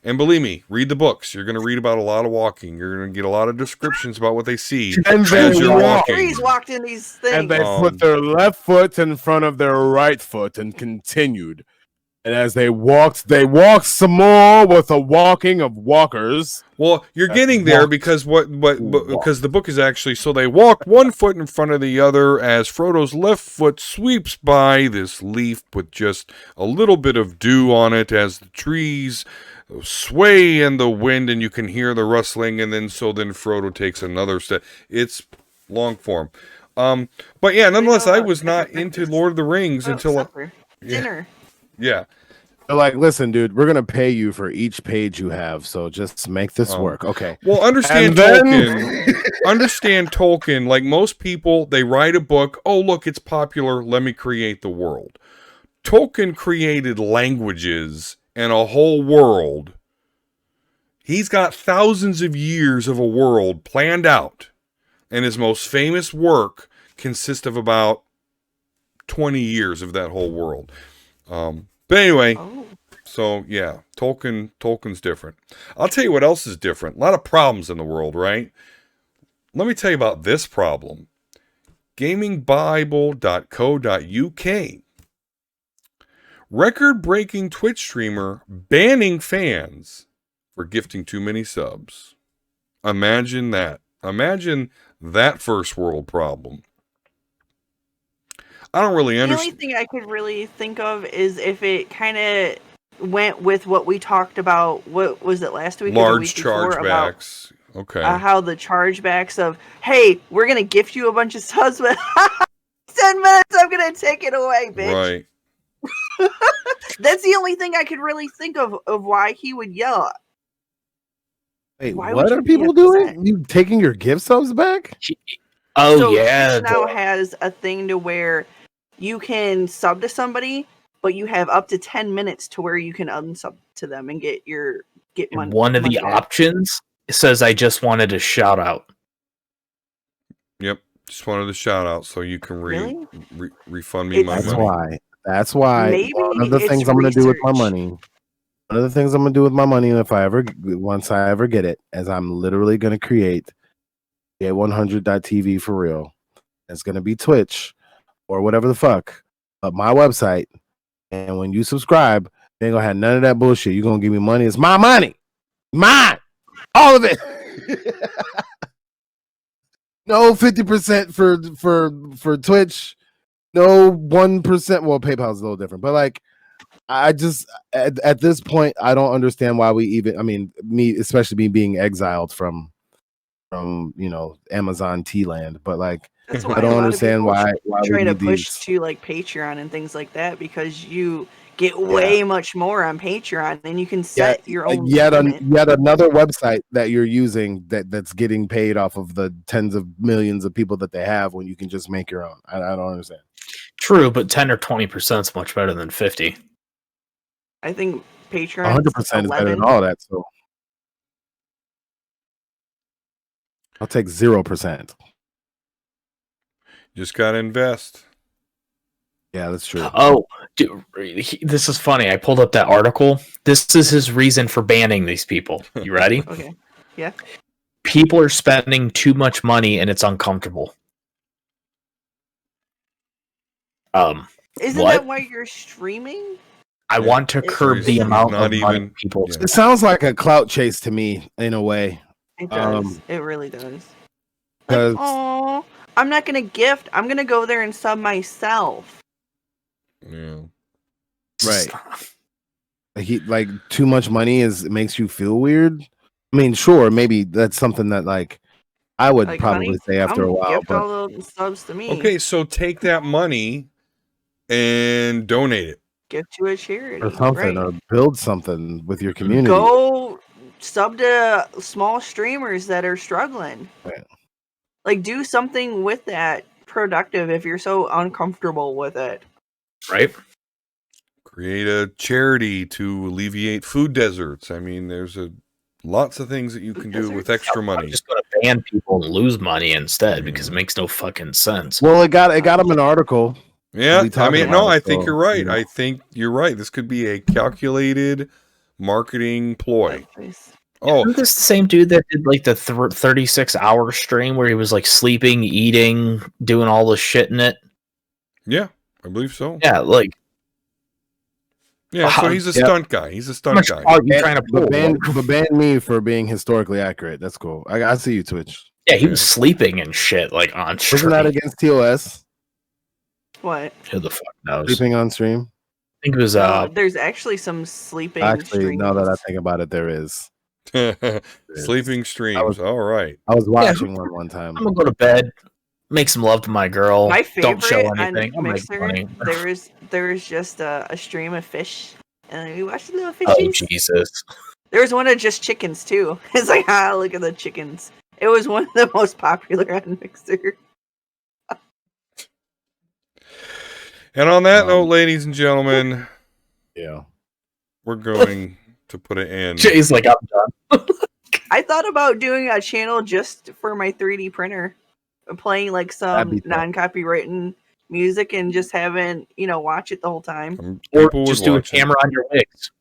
And believe me, read the books. You're going to read about a lot of walking. You're going to get a lot of descriptions about what they see And as they you're walk. walking. Trees walked in these things. And they Um, put their left foot in front of their right foot and continued. And as they walked some more with a walking of walkers. Well, you're That's getting there walked. because Walked. because the book is actually so they walked one foot in front of the other as Frodo's left foot sweeps by this leaf with just a little bit of dew on it as the trees sway in the wind and you can hear the rustling and then Frodo takes another step. It's long form. But yeah, nonetheless, I was not into Lord of the Rings until supper. yeah. Dinner. Yeah. They're like, listen, dude, we're gonna pay you for each page you have, so just make this work. Okay. Well, understand And then- Tolkien. Understand Tolkien. Like most people, they write a book. Oh, look, it's popular. Let me create the world. Tolkien created languages and a whole world. He's got thousands of years of a world planned out. And his most famous work consists of about 20 years of that whole world. But anyway, Oh. so yeah, Tolkien's different. I'll tell you what else is different. A lot of problems in the world, right? Let me tell you about this problem. GamingBible.co.uk. Record-breaking Twitch streamer banning fans for gifting too many subs. Imagine that. Imagine that first world problem. I don't really The only understand. thing I could really think of is if it kind of went with what we talked about. What was it last week or the Large week before about chargebacks. Okay. how the chargebacks of, hey, we're gonna gift you a bunch of subs, but 10 minutes, I'm gonna take it away, bitch. Right. That's the only thing I could really think of why he would yell. Wait, Why would what you are be people upset? doing? You taking your gift subs back? Oh So yeah, Twitch now has a thing to where you can sub to somebody, but you have up to 10 minutes to where you can unsub to them and get money. one of the money back. options says I just wanted a shout out. Yep. Just wanted to shout out so you can Really? refund me my That's money. why. That's why. Maybe One of the it's things I'm going to do with my research. money. One of the things I'm going to do with my money, once I ever get it, is I'm literally going to create a100.tv for real. It's going to be Twitch or whatever the fuck, but my website. And when you subscribe, you ain't gonna have none of that bullshit. You're gonna give me money. It's my money, mine, all of it. No 50% for Twitch. No 1%. Well, PayPal's a little different, but like, I just at this point, I don't understand why we even. I mean, me, especially me being exiled from Amazon T land, but like, That's why I a don't lot of understand people why we try to need push these. to like Patreon and things like that, because you get way much more on Patreon and you can set your own limit. Yet another website that you're using that's getting paid off of the tens of millions of people that they have when you can just make your own. I don't understand. True, but 10 or 20% is much better than 50. I think Patreon 100% is is better than 11. all that. So I'll take 0%. Just gotta invest. Yeah, that's true. Oh, dude, this is funny. I pulled up that article. This is his reason for banning these people. You ready? Okay. Yeah. People are spending too much money and it's uncomfortable. Isn't What? that why you're streaming? I Yeah. want to It- curb it's the not amount of money even- people. yeah. It sounds like a clout chase to me in a way. It does. It really does. Like, 'Cause- oh, I'm not gonna gift. I'm gonna go there and sub myself. Yeah. Right. Like too much money makes you feel weird. I mean, sure, maybe that's something that like I would Like, probably honey, say after a while, gift but all those subs to me. Okay, so take that money and donate it. Give to a charity. or something, Right. or build something with your community. Go sub to small streamers that are struggling. Right. Like, do something with that productive if you're so uncomfortable with it. Right? Create a charity to alleviate food deserts. I mean, there's lots of things that you can do with extra I'm money. just going to ban people and lose money instead because it makes no fucking sense. Well, it got him an article. Yeah, we I talking mean, about no, it, I think so, you're right. you know. I think you're right. This could be a calculated marketing ploy. Oh, Isn't this the same dude that did like the 36-hour stream where he was like sleeping, eating, doing all the shit in it? yeah, I believe so. Yeah, like Yeah, so he's a Yeah. stunt guy. He's a how stunt much guy. are you trying to pull? But ban me for being historically accurate. That's cool. I see you, Twitch. Yeah, he was sleeping and shit like on stream. Isn't that against TOS? What? Who the fuck knows? Sleeping on stream? I think it was There's actually some sleeping Actually, now that I streams. think about it, there is. Sleeping streams. All right. I was watching one time. I'm gonna go to bed, make some love to my girl. My Don't show favorite anything. on I'll make Mixer, money. there was just a stream of fish, and we watched the little Oh fishies. Jesus! There was one of just chickens too. It's like, look at the chickens. It was one of the most popular on Mixer. And on that note, ladies and gentlemen, Yeah. we're going to put an end. Jay's like, I'm done. I thought about doing a channel just for my 3D printer, playing like That'd some be fun. non-copywritten music and just having, watch it the whole time. Or People would just do a watch it. camera on your wigs.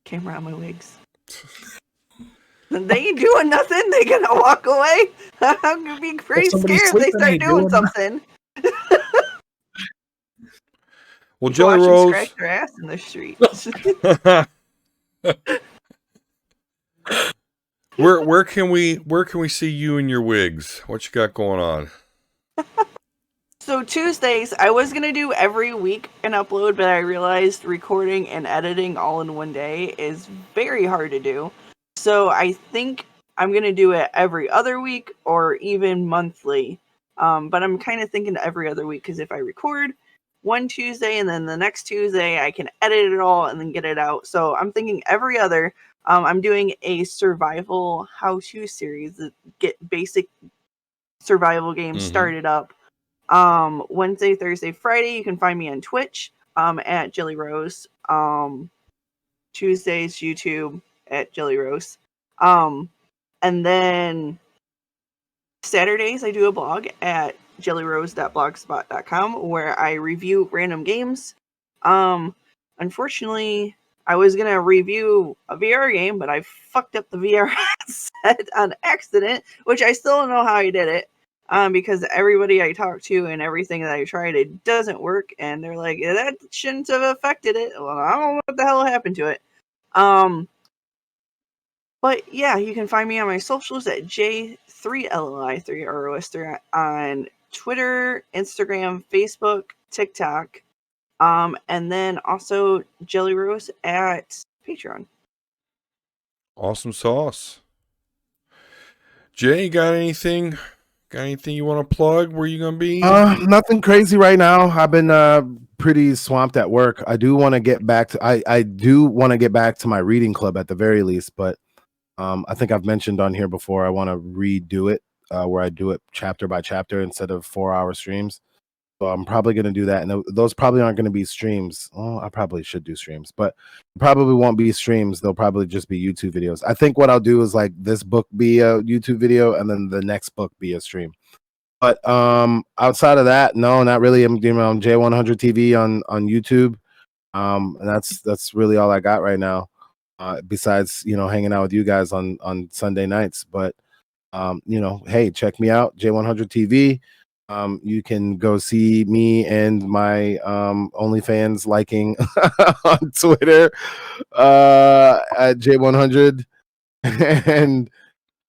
Camera on my wigs. They ain't doing nothing. They gonna walk away. I'm gonna be pretty somebody's scared if they sleeping, start they doing doing something. Well, You Jelly watch them Rose. scratch their ass in the street. where can we see you and your wigs? What you got going on? So Tuesdays, I was gonna do every week an upload, but I realized recording and editing all in one day is very hard to do. So I think I'm gonna do it every other week or even monthly. But I'm kind of thinking every other week because if I record one Tuesday and then the next Tuesday, I can edit it all and then get it out. So I'm thinking every other. I'm doing a survival how-to series that get basic survival games started up. Wednesday, Thursday, Friday, you can find me on Twitch at Jelly Rose. Tuesdays, YouTube at Jelly Rose. And then Saturdays, I do a blog at jellyrose.blogspot.com where I review random games. Unfortunately, I was going to review a VR game, but I fucked up the VR set on accident, which I still don't know how I did it. Because everybody I talk to and everything that I tried, it doesn't work. And they're like, that shouldn't have affected it. Well, I don't know what the hell happened to it. But yeah, you can find me on my socials at J3LI3ROS3 on Twitter, Instagram, Facebook, TikTok, and then also Jelly Rose at Patreon. Awesome sauce. Jay, got anything? Got anything you want to plug? Where you gonna be? Nothing crazy right now. I've been pretty swamped at work. I do want to get back to I do want to get back to my reading club at the very least, but I think I've mentioned on here before I want to redo it where I do it chapter by chapter instead of 4-hour streams. So I'm probably going to do that, and those probably aren't going to be streams. Oh, I probably should do streams, but probably won't be streams. They'll probably just be YouTube videos. I think what I'll do is like this book be a YouTube video, and then the next book be a stream. But outside of that, no, not really. I'm doing on J100 TV on YouTube, and that's really all I got right now. Besides, hanging out with you guys on Sunday nights. But hey, check me out, J100 TV. You can go see me and my OnlyFans liking on Twitter at J100, and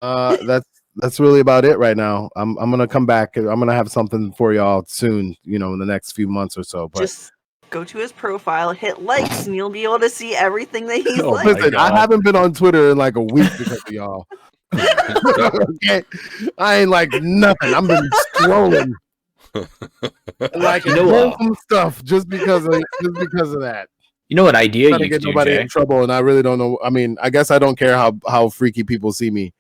that's really about it right now. I'm gonna come back. I'm gonna have something for y'all soon, in the next few months or so. But just go to his profile, hit likes, and you'll be able to see everything that he's Oh like. my listen, God. I haven't been on Twitter in like a week because of y'all. Okay? I ain't like nothing. I've been scrolling like some stuff just because of that. You know what idea Trying to you get could do, nobody Jay? in trouble, and I really don't know. I mean, I guess I don't care how freaky people see me,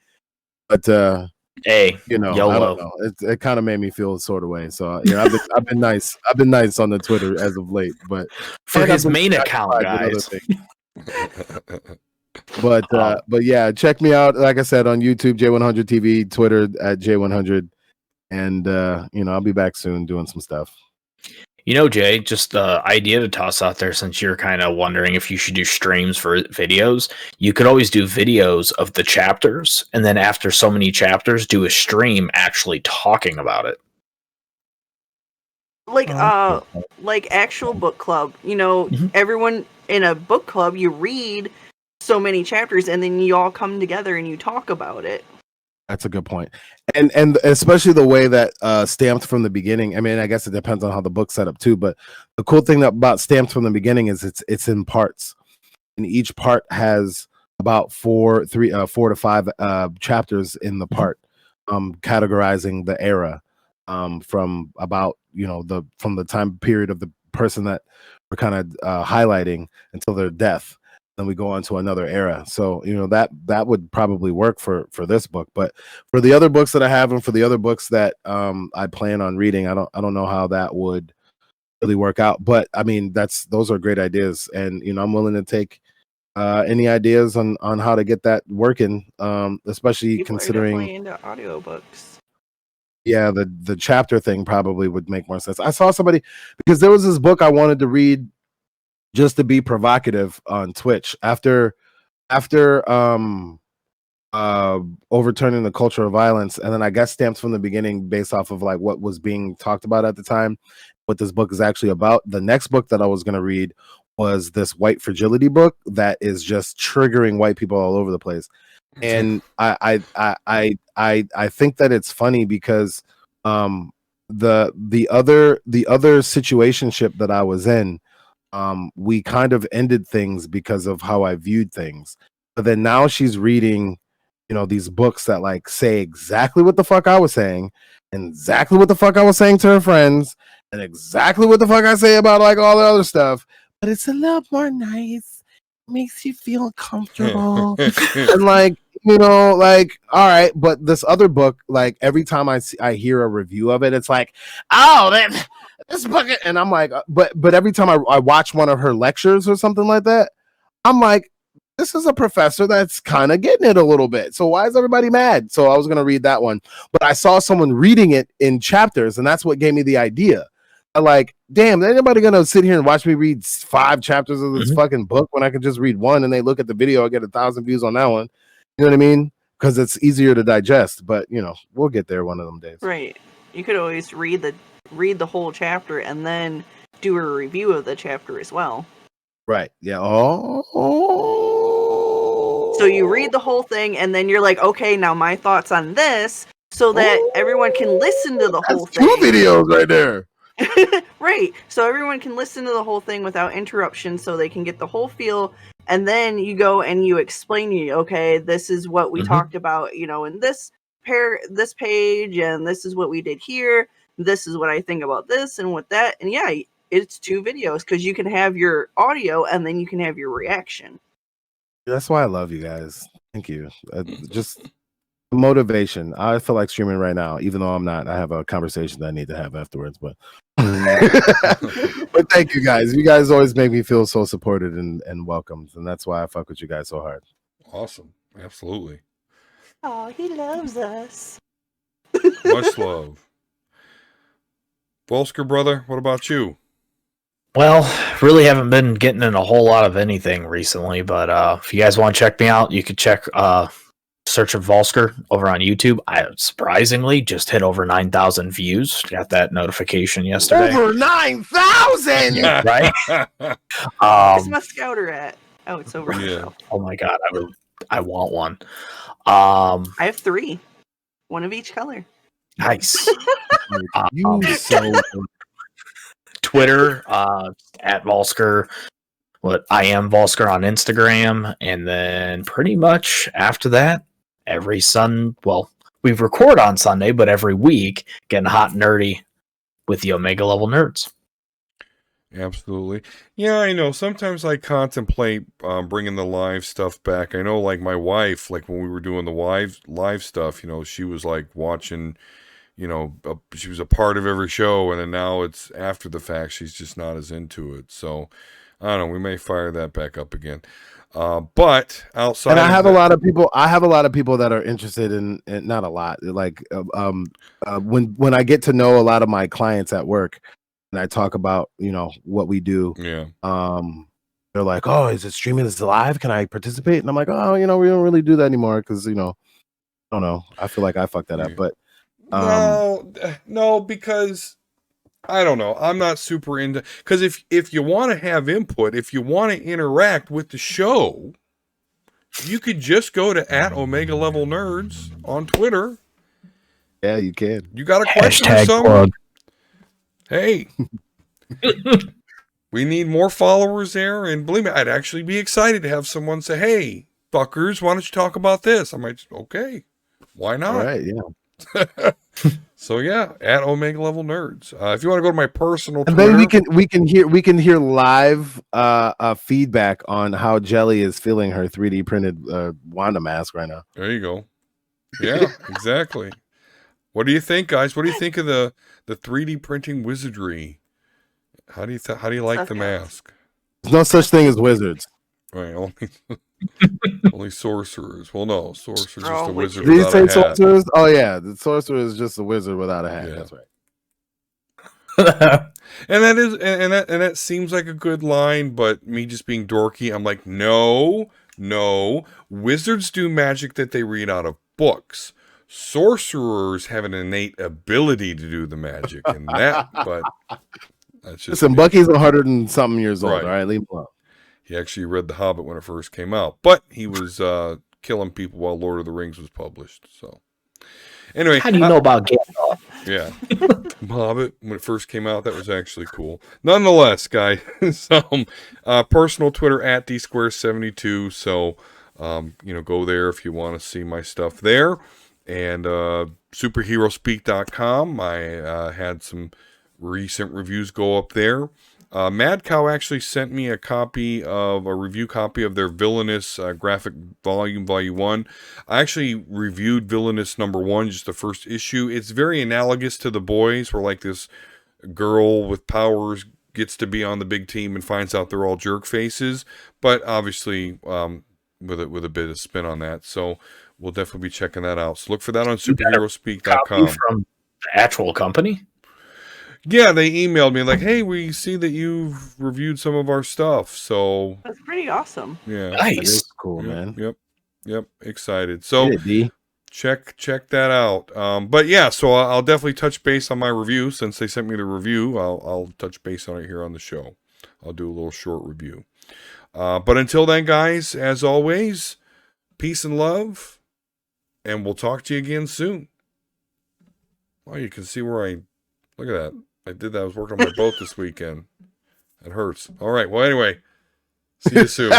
but Hey, I don't YOLO. know. It kind of made me feel a sort of way. So I've been nice. I've been nice on the Twitter as of late, but For and his I've been main satisfied account, with other guys. things. But yeah, check me out. Like I said, on YouTube, J100 TV, Twitter at J100, and I'll be back soon doing some stuff. Jay, just the idea to toss out there, since you're kind of wondering if you should do streams for videos, you could always do videos of the chapters, and then after so many chapters, do a stream actually talking about it. Like actual book club. Everyone in a book club, you read so many chapters and then you all come together and you talk about it. That's a good point. And especially the way that Stamped from the beginning. I mean, I guess it depends on how the book's set up too, but the cool thing about Stamped from the beginning is it's in parts. And each part has about 4 to 5 chapters in the part, categorizing the era from about from the time period of the person that we're kind of highlighting until their death. Then we go on to another era. So that would probably work for this book. But for the other books that I have, and for the other books that I plan on reading, I don't know how that would really work out. But I mean, those are great ideas, and I'm willing to take any ideas on how to get that working, especially People considering are definitely into audiobooks. Yeah, the chapter thing probably would make more sense. I saw somebody, because there was this book I wanted to read just to be provocative on Twitch after overturning the culture of violence, and then I got Stamped from the beginning based off of like what was being talked about at the time, what this book is actually about. The next book that I was going to read was this white fragility book that is just triggering white people all over the place. And I think that it's funny because the other situationship that I was in, we kind of ended things because of how I viewed things. But then now she's reading, these books that like say exactly what the fuck I was saying, and exactly what the fuck I was saying to her friends, and exactly what the fuck I say about like all the other stuff. But it's a little more nice. Makes you feel comfortable. And like, like, all right, but this other book, like every time I hear a review of it, it's like, oh, this book, and I'm like, but every time I watch one of her lectures or something like that, I'm like, this is a professor that's kind of getting it a little bit. So why is everybody mad? So I was gonna read that one, but I saw someone reading it in chapters, and that's what gave me the idea. I'm like, damn, anybody gonna sit here and watch me read 5 chapters of this fucking book when I could just read one, and they look at the video, I get 1,000 views on that one. You know what I mean? Because it's easier to digest. But we'll get there one of them days. Right. You could always read the whole chapter and then do a review of the chapter as well. Right. Yeah. So you read the whole thing, and then you're like, okay, now my thoughts on this, so that everyone can listen to the whole thing. 2 videos right there. Right. So everyone can listen to the whole thing without interruption, so they can get the whole feel. And then you go and you explain, okay, this is what we talked about, in this page, and this is what we did here. This is what I think about this and what that. And yeah, it's 2 videos, because you can have your audio and then you can have your reaction. That's why I love you guys. Thank you. Just motivation. I feel like streaming right now, even though I'm not. I have a conversation that I need to have afterwards, but but thank you guys. You guys always make me feel so supported and welcomed, and that's why I fuck with you guys so hard. Awesome. Absolutely. Oh, he loves us. Much love. Volsker, brother, what about you? Well, really haven't been getting in a whole lot of anything recently, but if you guys want to check me out, you could check search of Volsker over on YouTube. I surprisingly just hit over 9,000 views. Got that notification yesterday. Over 9,000, right? Where's my scouter at? Oh, it's over. Yeah. Oh my god, I want one. I have 3, 1 of each color. Nice. you so. Twitter at Volsker. I am Volsker on Instagram, and then pretty much after that, we record on Sunday, but every week getting hot and nerdy with the Omega Level Nerds. Absolutely. Yeah, I know. Sometimes I contemplate bringing the live stuff back. I know, like my wife, like when we were doing the live stuff, she was like watching. She was a part of every show, and then now it's after the fact. She's just not as into it. So I don't know. We may fire that back up again. But outside, and I have a lot of people. I have a lot of people that are interested in not a lot. Like when I get to know a lot of my clients at work, and I talk about what we do. Yeah. They're like, "Oh, is it streaming this live? Can I participate?" And I'm like, "Oh, we don't really do that anymore because I don't know. I feel like I fucked that up, but." No, because I don't know. I'm not super into, because if you want to have input, if you want to interact with the show, you could just go to @Omega Level Nerds on Twitter. Yeah, you can. You got a question or something? Hey, we need more followers there, and believe me, I'd actually be excited to have someone say, "Hey, fuckers, why don't you talk about this?" I might, okay, why not? All right, yeah. So yeah, @Omega Level Nerds. If you want to go to my personal and Twitter, then we can hear live feedback on how Jelly is feeling her 3D printed Wanda mask right now. There you go. Yeah, exactly. What do you think, guys? What do you think of the 3D printing wizardry? How do you like the mask? There's no such thing as wizards. Right, only sorcerers. Well, no, sorcerer's just a wizard Did you without say a hat. sorcerers? Oh yeah, the sorcerer is just a wizard without a hat. Yeah. That's right. And that seems like a good line, but me just being dorky, I'm like, no. Wizards do magic that they read out of books. Sorcerers have an innate ability to do the magic, and but that's just. Listen, Bucky's 100 and something years old. Right. All right, leave him alone. He actually read The Hobbit when it first came out, but he was killing people while Lord of the Rings was published. So, Anyway, How do you know about Gandalf? yeah. Hobbit, when it first came out, that was actually cool. Nonetheless, guys, personal Twitter at dsquare72. So, go there if you want to see my stuff there. And superheroespeak.com. I had some recent reviews go up there. Mad Cow actually sent me a review copy of their Villainous graphic volume 1. I actually reviewed Villainous number 1, just the first issue. It's very analogous to The Boys, where like this girl with powers gets to be on the big team and finds out they're all jerk faces, but obviously with a bit of spin on that. So we'll definitely be checking that out. So look for that on superheroespeak.com. From the actual company? Yeah, they emailed me like, "Hey, we see that you've reviewed some of our stuff." So That's pretty awesome. yeah, That Nice. is cool, man. Yep. Excited. So Get it, D. check that out. But yeah, so I'll definitely touch base on my review since they sent me the review. I'll touch base on it here on the show. I'll do a little short review. But until then, guys, as always, peace and love, and we'll talk to you again soon. Well, you can see where I look at that. I did that. I was working on my boat this weekend. It hurts. All right. Well, anyway, see you soon.